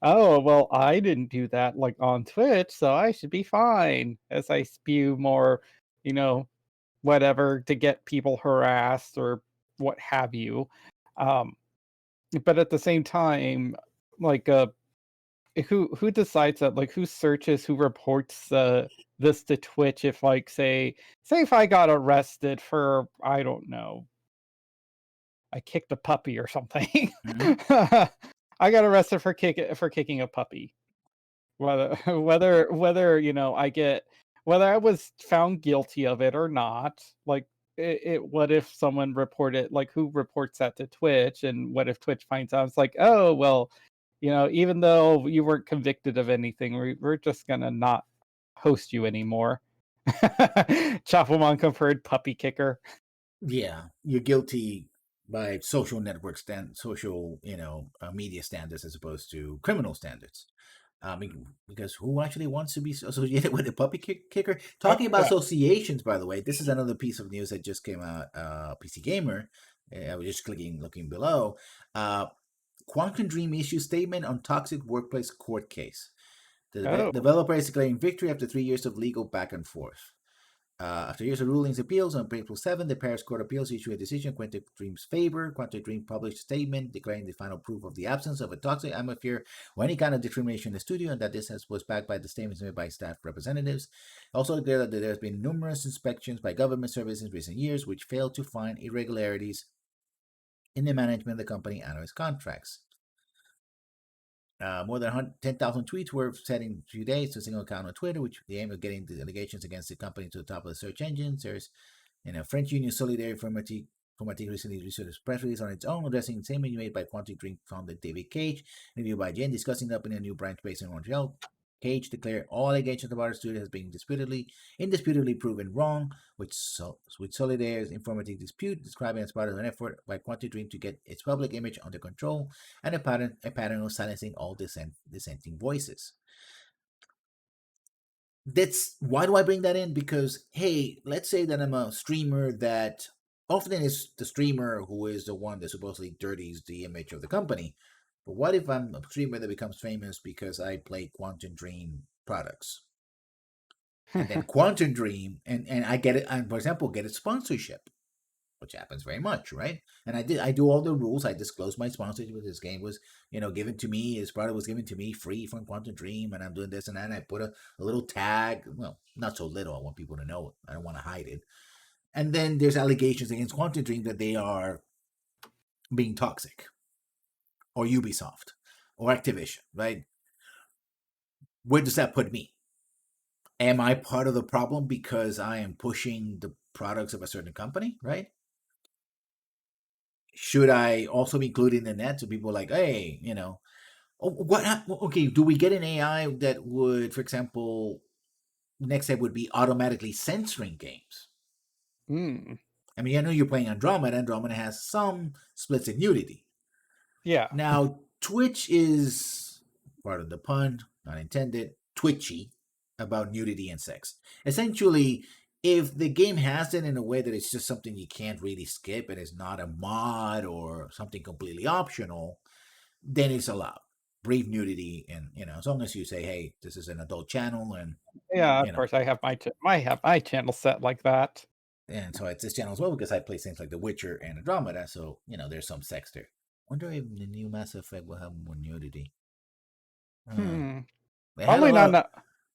oh, well, I didn't do that like on Twitch, so I should be fine as I spew more, you know, whatever to get people harassed or what have you. Um, but at the same time, like who decides that? Like who searches, who reports this to Twitch if like say if I got arrested for I don't know, I kicked a puppy or something. Hmm. I got arrested for kicking a puppy. Whether whether, whether I was found guilty of it or not, like, what if someone reported like, who reports that to Twitch, and what if Twitch finds out? It's like, "Oh, well, even though you weren't convicted of anything, we're just gonna not host you anymore." Chapelmon compared puppy kicker. Yeah, you're guilty by social network social media standards as opposed to criminal standards. Because who actually wants to be associated with a kicker? Talking about Yeah. associations, by the way, this is another piece of news that just came out. PC Gamer. I was just looking below. Uh, Quantum Dream issues statement on toxic workplace court case. The Oh, developer is declaring victory after 3 years of legal back and forth. After years of rulings appeals, on April 7, the Paris Court of Appeals issued a decision in Quantic Dream's favor. Quantic Dream published a statement declaring the final proof of the absence of a toxic atmosphere or any kind of discrimination in the studio, and that was backed by the statements made by staff representatives. Also declared that there has been numerous inspections by government services in recent years which failed to find irregularities in the management of the company and its contracts. More than 10,000 tweets were said in a few days to a single account on Twitter, which the aim of getting the allegations against the company to the top of the search engines. There's French Union Solidarity Informatique recently issued a press release on its own addressing the statement made by Quantic Dream founder David Cage, interviewed by Jen, discussing the opening a new branch based in Montreal. Cage declared all allegations about the studio has been indisputably proven wrong, which Solidaires Informatique dispute, describing as part of an effort by Quantic Dream to get its public image under control and a pattern of silencing all dissenting voices. That's why do I bring that in? Because hey, let's say that I'm a streamer that often is the streamer who is the one that supposedly dirties the image of the company. But what if I'm a streamer that becomes famous because I play Quantum Dream products? And then Quantum Dream and I get it, and for example, get a sponsorship, which happens very much, right? And I do all the rules. I disclose my sponsorship. This game was, given to me. His product was given to me free from Quantum Dream, and I'm doing this and that. And I put a little tag. Well, not so little. I want people to know it. I don't want to hide it. And then there's allegations against Quantum Dream that they are being toxic, or Ubisoft, or Activision, right? Where does that put me? Am I part of the problem because I am pushing the products of a certain company, right? should I also be including the net so people are like, hey, oh, okay, do we get an AI that would, for example, next step would be automatically censoring games? Hmm. I mean, I know you're playing Andromeda. Andromeda has some splits in nudity. Yeah. Now, Twitch is, pardon the pun, not intended, twitchy about nudity and sex. Essentially, if the game has it in a way that it's just something you can't really skip and it's not a mod or something completely optional, then it's allowed. Brief nudity, and as long as you say, "Hey, this is an adult channel," and Yeah, of you know, course, I have my channel set like that. and so it's this channel as well because I play things like The Witcher and Andromeda, so there's some sex there. Wonder if the new Mass Effect will have more nudity. Uh, Hmm. it had a Probably lot not. of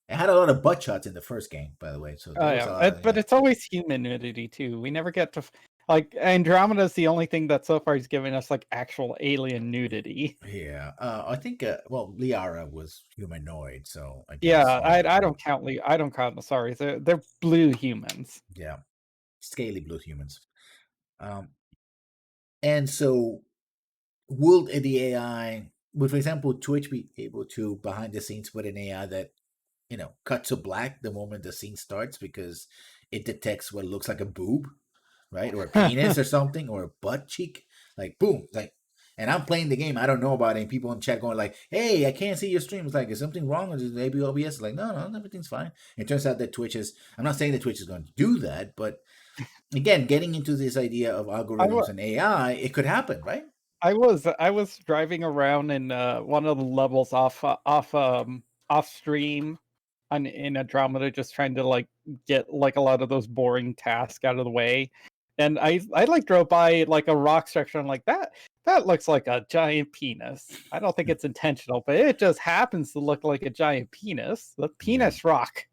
it had a lot of butt shots in the first game, by the way. So Oh there was a yeah, lot of but it's always human nudity too. We never get to like Andromeda is the only thing that so far is giving us like actual alien nudity. yeah. I think well, Liara was humanoid, so I Yeah, guess I don't count I don't count the sorry. They're blue humans. yeah, scaly blue humans. Um, and so will the AI, would for example Twitch be able to behind the scenes put an AI that cut to black the moment the scene starts because it detects what looks like a boob, right, or a penis or something, or a butt cheek, like boom, like. And I'm playing the game. I don't know about it. And people in chat going like, "Hey, I can't see your stream." It's like, is something wrong? Or is it maybe OBS? It's like, no, no, everything's fine. It turns out that Twitch is. I'm not saying that Twitch is going to do that, but again, getting into this idea of I wa algorithms and AI, it could happen, right? I was driving around in one of the levels off stream on in Andromeda, just trying to like get like a lot of those boring tasks out of the way. And I like drove by like a rock structure. I'm like that looks like a giant penis. I don't think it's intentional, but it just happens to look like a giant penis. The Yeah, penis rock.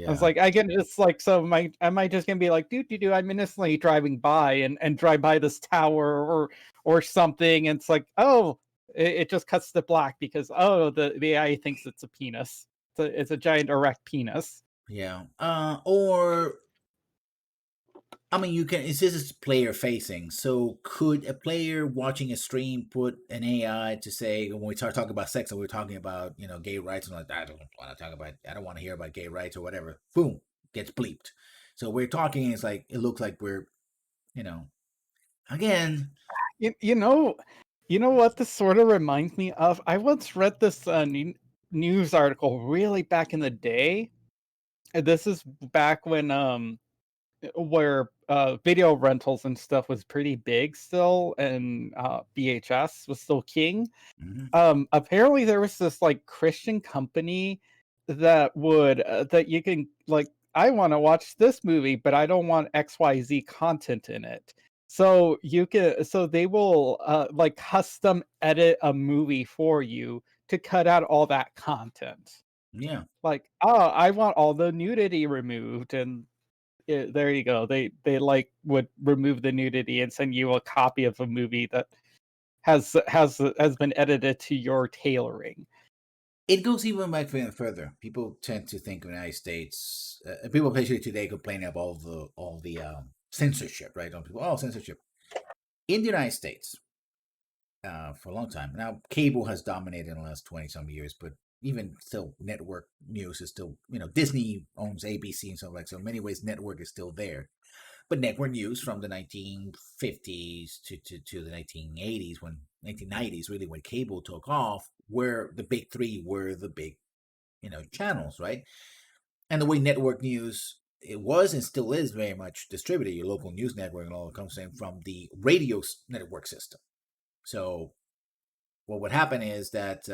I was yeah, like, I can it's like so my am I just gonna be like do do do I'm innocently driving by and drive by this tower or something and it's like, oh, it just cuts to black because oh the AI thinks it's a penis. It's a giant erect penis. yeah. Or I mean, you can. This is player facing. So, could a player watching a stream put an AI to say when we start talking about sex, and we're talking about gay rights, and like I don't want to talk about, I don't want to hear about gay rights or whatever. Boom, gets bleeped. So we're talking. It's like it looks like we're you know again. You, you know you know what this sort of reminds me of? I once read this news article really back in the day. And this is back when where video rentals and stuff was pretty big still and VHS was still king. Mhm. Apparently there was this like Christian company that would that you can like I want to watch this movie but I don't want XYZ content in it. So they will like custom edit a movie for you to cut out all that content. Yeah, Like, oh, I want all the nudity removed and there you go. They like would remove the nudity and send you a copy of a movie that has been edited to your tailoring. it goes even back further. People tend to think of the United States. People especially today complaining about all the censorship, right? People, oh, censorship in the United States. For a long time. Now, cable has dominated in the last 20 some years, but even still, network news is still, Disney owns ABC and stuff like so. In many ways, network is still there. But network news from the 1950s to the 1980s, 1990s, really, when cable took off, where the big three were the big, channels, right? And the way network news it was and still is very much distributed, your local news network and all that comes in from the radio network system. So what would happen is that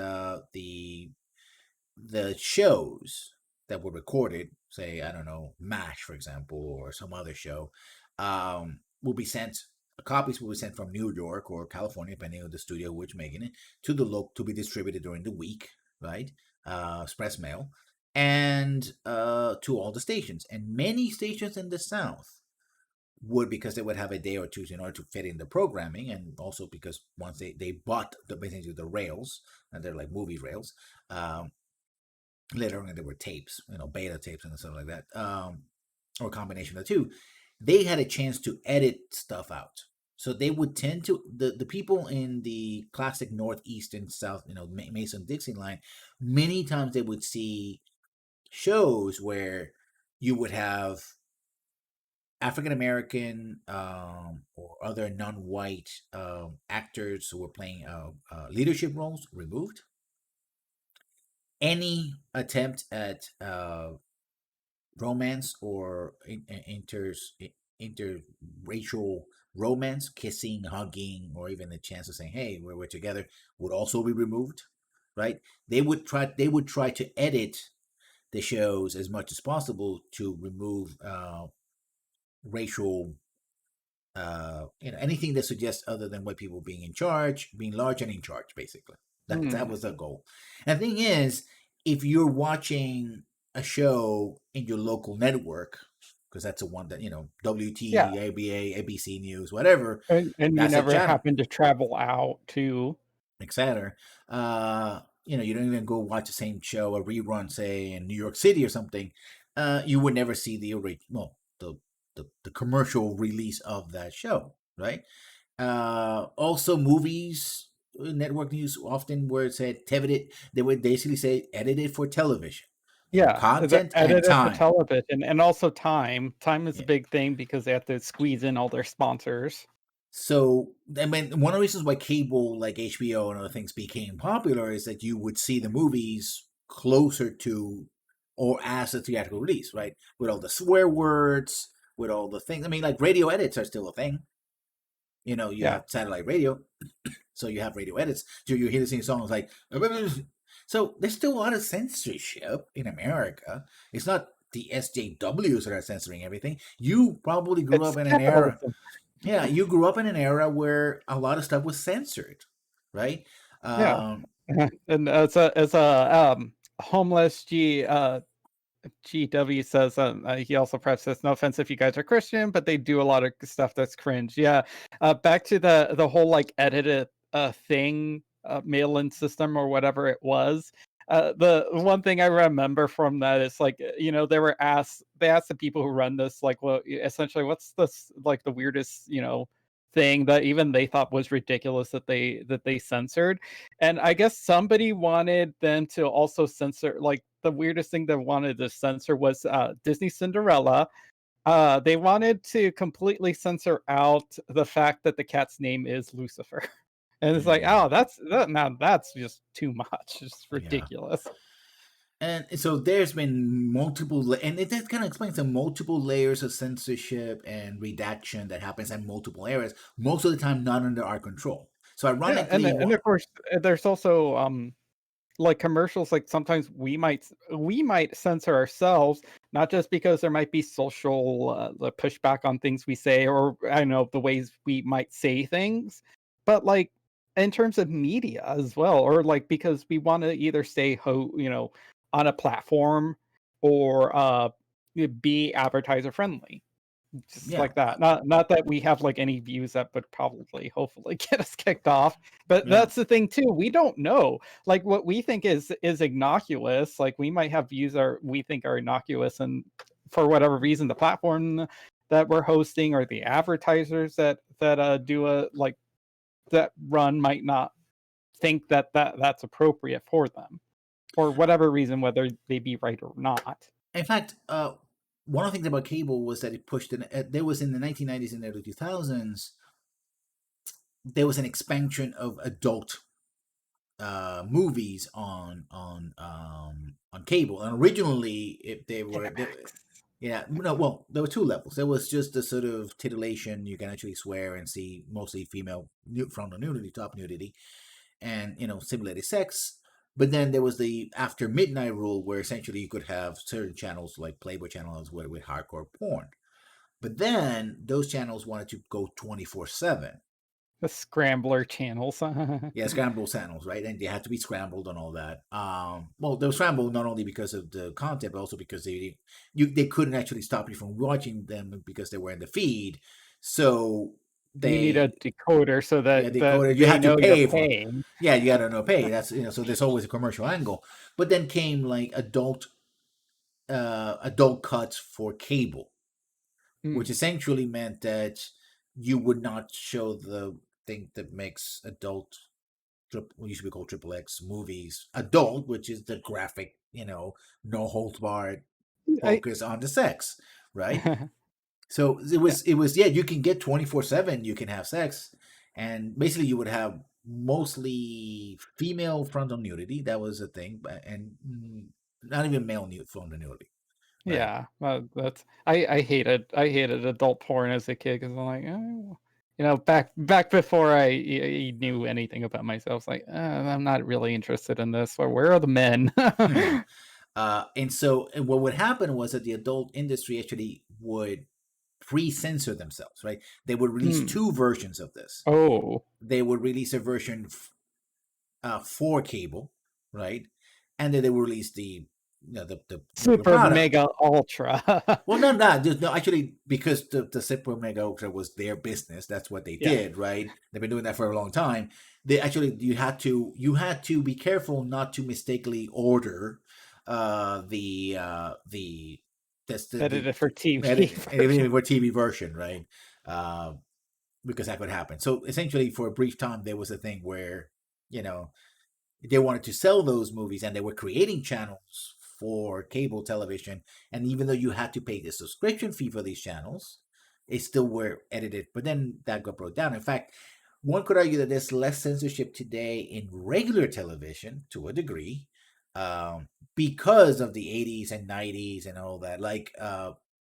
the shows that were recorded, say I don't know, MASH for example, or some other show, will be sent. Copies will be sent from New York or California, depending on the studio which making it, to the local to be distributed during the week, right? Express mail, and to all the stations, and many stations in the South would because they would have a day or two in order to fit in the programming, and also because once they bought the basically the rails, and they're like movie rails. Later on there were tapes, beta tapes and stuff like that, or a combination of the two. They had a chance to edit stuff out. So they would tend to the people in the classic Northeast and South, Mason Dixie line. Many times they would see shows where you would have African American or other non-white actors who were playing leadership roles removed. Any attempt at romance or interracial romance, kissing, hugging, or even the chance of saying, "Hey, we're together," would also be removed. Right? They would try to edit the shows as much as possible to remove racial anything that suggests other than white people being in charge, being large and in charge, basically. That Mm. was the goal. And the thing is, if you're watching a show in your local network, because that's the one that Yeah, WT, ABA, ABC News, whatever, and you that's a never channel, happen to travel out to. etc. You don't even go watch the same show, a rerun, say in New York City or something. You would never see the commercial release of that show, right? Also, movies, network news often where it said edited, they would basically say edited for television for Yeah, the content and edited for time. television, and also time. Time is a Yeah. big thing because they have to squeeze in all their sponsors. So, I mean, one of the reasons why cable like HBO and other things became popular is that you would see the movies closer to or as a theatrical release, right? With all the swear words, with all the things. I mean, like radio edits are still a thing. You Yeah. have satellite radio, so you have radio edits. So you hear the same songs like. So there's still a lot of censorship in America. It's not the SJWs that are censoring everything. You probably grew It's up in an era. capitalism. Yeah, you grew up in an era where a lot of stuff was censored, right? Yeah. Um, And as a homeless GW says, he also prefaces, no offense if you guys are Christian, but they do a lot of stuff that's cringe. Yeah. Back to the whole like edited thing, mail-in system or whatever it was. The one thing I remember from that is like, they asked the people who run this, like, well, essentially, what's this like the weirdest, thing that even they thought was ridiculous that they censored. And I guess somebody wanted them to also censor, like, the weirdest thing they wanted to censor was Disney Cinderella. They wanted to completely censor out the fact that the cat's name is Lucifer. And it's like, mm, oh, now that's just too much. It's yeah. ridiculous. And so there's been and that kind of explains the multiple layers of censorship and redaction that happens in multiple areas, most of the time not under our control. So Yeah, and ironically, and what? of course there's also like commercials, like sometimes we might censor ourselves, not just because there might be social the pushback on things we say, or I don't know, the ways we might say things, but like in terms of media as well, or like because we want to either stay on a platform, or be advertiser friendly, just Yeah, like that. Not that we have like any views that would probably hopefully get us kicked off, but yeah, that's the thing too. We don't know. Like what we think is innocuous. Like we might have views that we think are innocuous, and for whatever reason, the platform that we're hosting or the advertisers that do a like that run might not think that's appropriate for them for whatever reason, whether they be right or not. in fact, one of the things about cable was that it pushed there was in the 1990s and early 2000s, there was an expansion of adult movies on cable. And originally, if Cinemax. yeah, no, well, there were two levels. There was just the sort of titillation, you can actually swear and see mostly female frontal nudity, top nudity, and simulated sex. But then there was the after midnight rule, where essentially you could have certain channels like Playboy channels with hardcore porn. But then those channels wanted to go 24/7. The scrambler channels. Yeah, scrambled channels, right? And they had to be scrambled and all that. Well, they were scrambled not only because of the content, but also because they couldn't actually stop you from watching them because they were in the feed. So You need a they decoder so yeah, that decoder. You they have to know you're pay for. paying. Yeah, you gotta know pay. That's so there's always a commercial angle. But then came like adult cuts for cable, which Mm. essentially meant that you would not show the thing that makes what used to be called triple X movies adult, which is the graphic, no holds barred I focus on the sex, right? So it was yeah, you can get 24/7, you can have sex, and basically you would have mostly female frontal nudity. That was a thing, and not even male nude frontal nudity, right? Yeah, that's I hated adult porn as a kid because 'cause I'm like, "Oh," back before I knew anything about myself, it's like, I'm not really interested in this, or where are the men?" Yeah. And what would happen was that the adult industry actually would pre-censor themselves, right? They would release Hmm. two versions of this. Oh, They would release a version for cable, right? And then they would release the regular super product. mega ultra. Well, no, no, no. Actually, because the Super Mega Ultra was their business, that's what they Yeah, did, right? They've been doing that for a long time. They actually you had to be careful not to mistakenly order the that's the edited for TV edit, and version. even for TV version, right? Uh, because that could happen. So essentially, for a brief time, there was a thing where you know they wanted to sell those movies and they were creating channels for cable television, and even though you had to pay the subscription fee for these channels, they still were edited, but then that got brought down. In fact, one could argue that there's less censorship today in regular television to a degree, because of the 80s and 90s and all that, like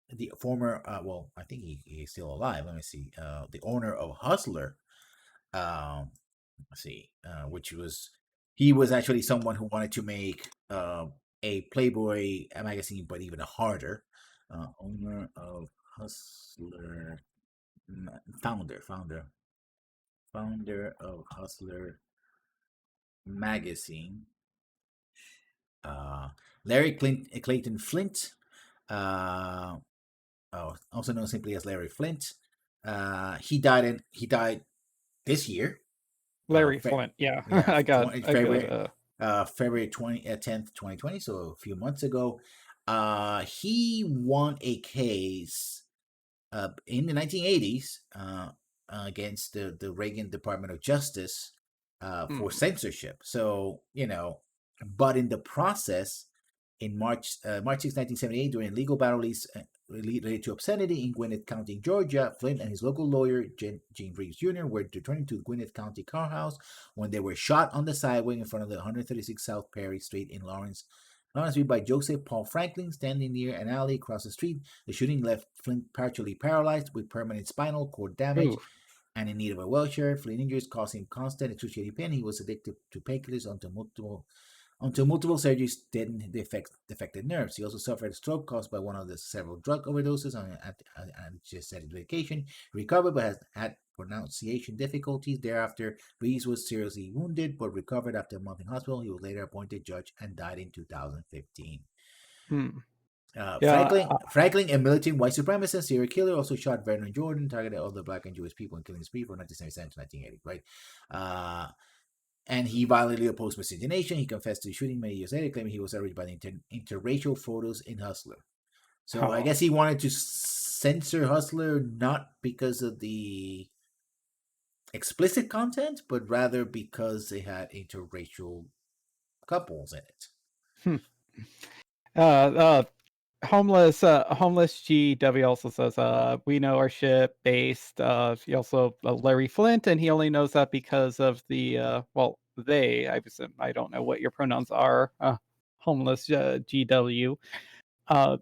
the former well, I think he's still alive, let me see, the owner of Hustler, um, let's see, which was he was actually someone who wanted to make a Playboy magazine, but even harder. Owner of Hustler, founder of Hustler magazine. Uh, Clayton Flint, uh, also known simply as Larry Flint. He died this year. Larry Flint, yeah. Yeah, I got, February 10th, 2020, so a few months ago. He won a case in the 1980s against the Reagan Department of Justice for hmm. censorship. So, but in the process, in March 6, 1978, during a legal battle related to obscenity in Gwinnett County, Georgia, Flint and his local lawyer, Gene Reeves Jr., were returning to the Gwinnett County courthouse when they were shot on the sidewalk in front of the 136 South Perry Street in Lawrenceville by Joseph Paul Franklin, standing near an alley across the street. The shooting left Flint partially paralyzed with permanent spinal cord damage Ooh, and in need of a wheelchair. Flint injuries caused him constant excruciating pain. He was addicted to painkillers until multiple surgeries didn't affect affected nerves. He also suffered a stroke caused by one of the several drug overdoses on anesthetic medication. He recovered but has had pronunciation difficulties. Thereafter, Reeves was seriously wounded but recovered after a month in hospital. He was later appointed judge and died in 2015. hmm. Yeah, Franklin, a militant white supremacist serial killer, also shot Vernon Jordan, targeted other black and Jewish people in killing spree from 1977 to 1980. Right, and he violently opposed miscegenation. He confessed to the shooting many years later, claiming he was outraged by the interracial photos in Hustler. So I oh, guess he wanted to censor Hustler not because of the explicit content, but rather because they had interracial couples in it. hmm. Uh, uh, homeless GW also says, we know our ship based. He also Larry Flint, and he only knows that because of well, I don't know what your pronouns are. Homeless GW. Uh,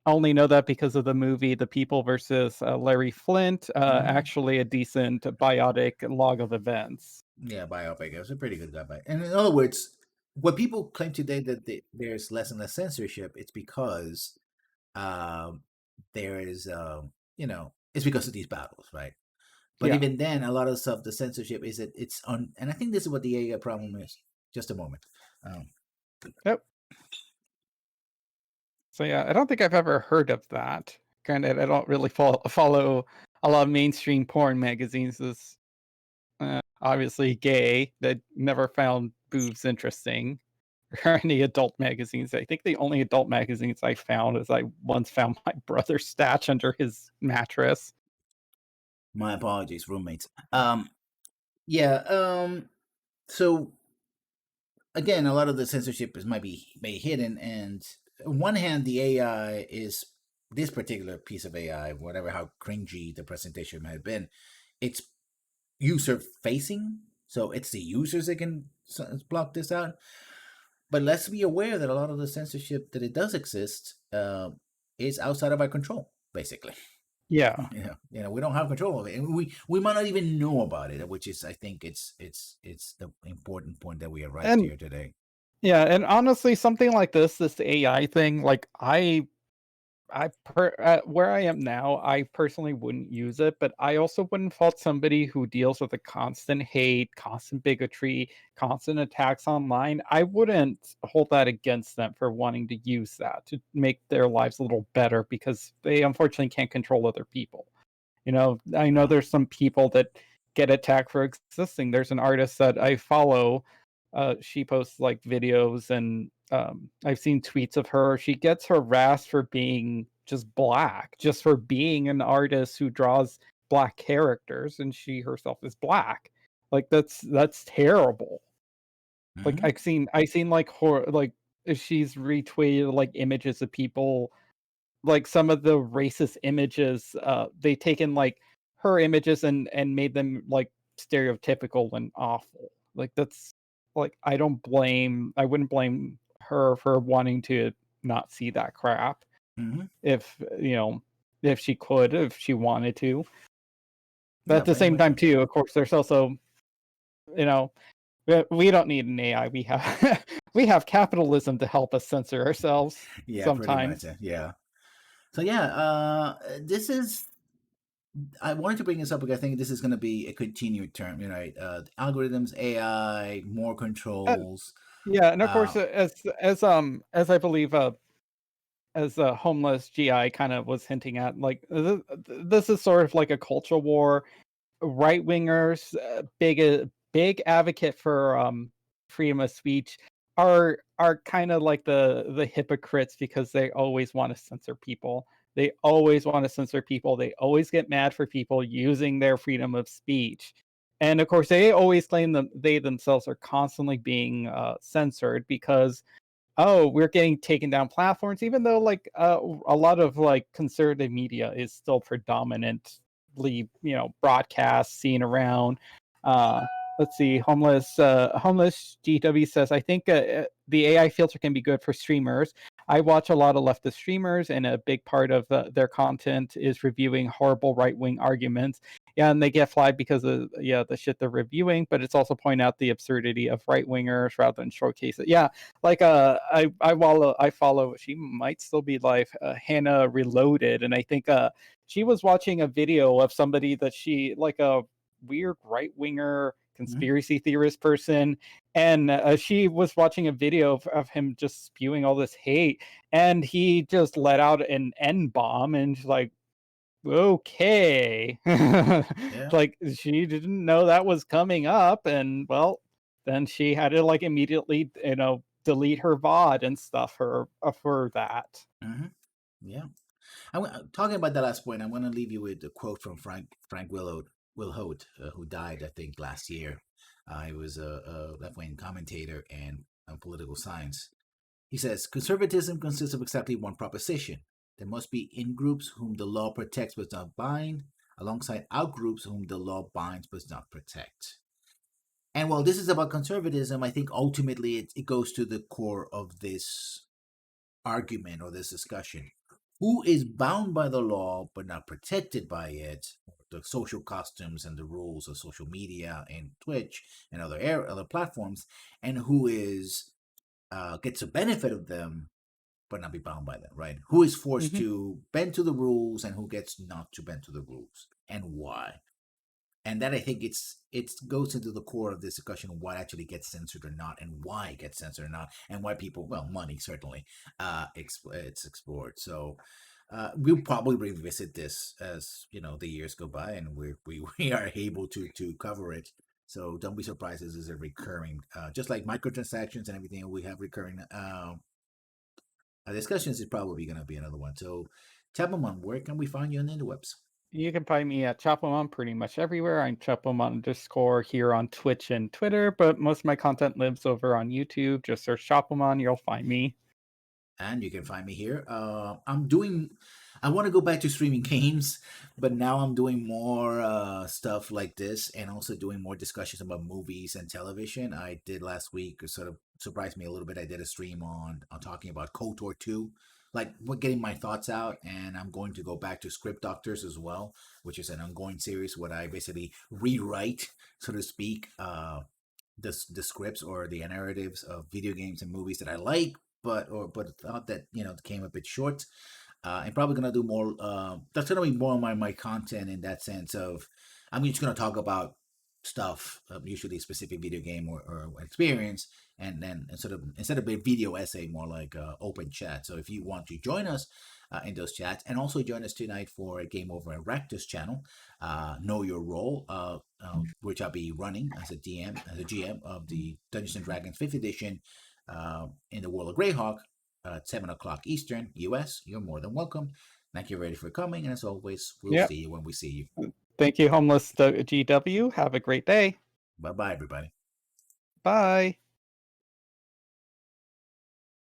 only know that because of the movie The People versus Larry Flint. Mm-hmm. Actually, a decent biotic log of events. Yeah, biopic. It was a pretty good guy. And in other words, what people claim today that there's less and less censorship, it's because um, there is, it's because of these battles, right? But Yeah. even then, a lot of stuff, the censorship is that it's on, and I think this is what the problem is. Just a moment. Um, Yep. So yeah, I don't think I've ever heard of that. Granted, I don't really follow a lot of mainstream porn magazines. Is obviously gay. That never found boobs interesting or any adult magazines. I think the only adult magazines I found is I once found my brother's stash under his mattress. My apologies, roommates. Yeah. So again, a lot of the censorship is might be hidden, and on one hand, the AI is this particular piece of AI, whatever how cringy the presentation might have been, it's user facing, so it's the users that can block this out. But let's be aware that a lot of the censorship that it does exist is outside of our control, basically. Yeah. We don't have control of it, and we might not even know about it, which is, I think, it's the important point that we arrived And here today. yeah, and honestly, something like this AI thing, like where I am now, I personally wouldn't use it, but I also wouldn't fault somebody who deals with a constant hate, constant bigotry, constant attacks online. I wouldn't hold that against them for wanting to use that to make their lives a little better because they unfortunately can't control other people. I know Uh-huh. there's some people that get attacked for existing. There's an artist that I follow. She posts like videos, and I've seen tweets of her. She gets harassed for being just black, just for being an artist who draws black characters, and she herself is black. Like that's terrible. Like Hmm. I've seen like like she's retweeted like images of people, like some of the racist images, they taken like her images and made them like stereotypical and awful. Like that's like I wouldn't blame her for wanting to not see that crap Hmm. if if she could, if she wanted to. But Yeah, at the very same much time so. too, of course, there's also, you know, we don't need an AI. We have we have capitalism to help us censor ourselves Yeah, pretty much. sometimes. Yeah. So yeah, this is. I wanted to bring this up because I think this is going to be a continued term. Right? Algorithms, AI, more controls. Yeah, and of course, Uh, as I believe, as a homeless GI kind of was hinting at, like this is sort of like a culture war. Right wingers, big advocate for freedom of speech, are kind of like the hypocrites because they always want to censor people. They always want to censor people. They always get mad for people using their freedom of speech. And of course, they always claim that they themselves are constantly being censored because, oh, we're getting taken down platforms, even though like a lot of like conservative media is still predominantly broadcast seen around. Uh, let's see, homeless GW says, I think the AI filter can be good for streamers. I watch a lot of leftist streamers, and a big part of their content is reviewing horrible right wing arguments. Yeah, and they get flagged because of the shit they're reviewing, but it's also pointing out the absurdity of right wingers rather than showcase it. Yeah, like I follow, she might still be live, Hannah Reloaded, and I think she was watching a video of somebody that she like a weird right winger mhm, conspiracy theorist person, and she was watching a video of him just spewing all this hate, and he just let out an N bomb, and she's like, okay. yeah. Like she didn't know that was coming up, and well, then she had to like immediately delete her VOD and stuff for that. Hmm. Yeah. Talking about that last point, I'm going to leave you with a quote from Frank Wilhote, who died, I think, last year. He was a left wing commentator and political science. He says, conservatism consists of exactly one proposition. There must be in groups whom the law protects but does not bind, alongside out groups whom the law binds but does not protect. And while this is about conservatism, I think ultimately it goes to the core of this argument or this discussion. Who is bound by the law but not protected by it? The social customs and the rules of social media and Twitch and other platforms, and who is gets a benefit of them but not be bound by them, right? Who is forced Hmm. to bend to the rules and who gets not to bend to the rules, and why? And that, I think, it goes into the core of this discussion of what actually gets censored or not, and why it gets censored or not, and why people, well, money certainly, it's explored. So we'll probably revisit this as the years go by, and we are able to cover it. So don't be surprised. This is a recurring, just like microtransactions and everything. We have recurring discussions. Is probably going to be another one. So, Tabamon, where can we find you on the interwebs? You can find me at Chopomon pretty much everywhere. I'm Chopomon underscore here on Twitch and Twitter, but most of my content lives over on YouTube. Just search Chopomon, you'll find me. And you can find me here. I want to go back to streaming games, but now I'm doing more stuff like this and also doing more discussions about movies and television. I did last week, it sort of surprised me a little bit. I did a stream on talking about KOTOR 2, like what getting my thoughts out. And I'm going to go back to Script Doctors as well, which is an ongoing series where I basically rewrite, so to speak, the scripts or the narratives of video games and movies that I like, but thought that came a bit short. I'm probably gonna do more. That's gonna be more of my content in that sense of I'm just gonna talk about stuff, usually a specific video game or experience, and then sort of instead of a video essay, more like open chat. So if you want to join us in those chats, and also join us tonight for a game over at Raktus channel, Know Your Role, which I'll be running as a DM, as a GM of the Dungeons and Dragons 5th edition in the world of Greyhawk at 7 o'clock Eastern, US. You're more than welcome. Thank you already for coming. And as always, we'll Yep. see you when we see you. Thank you, Homeless GW. Have a great day. Bye bye, everybody. Bye.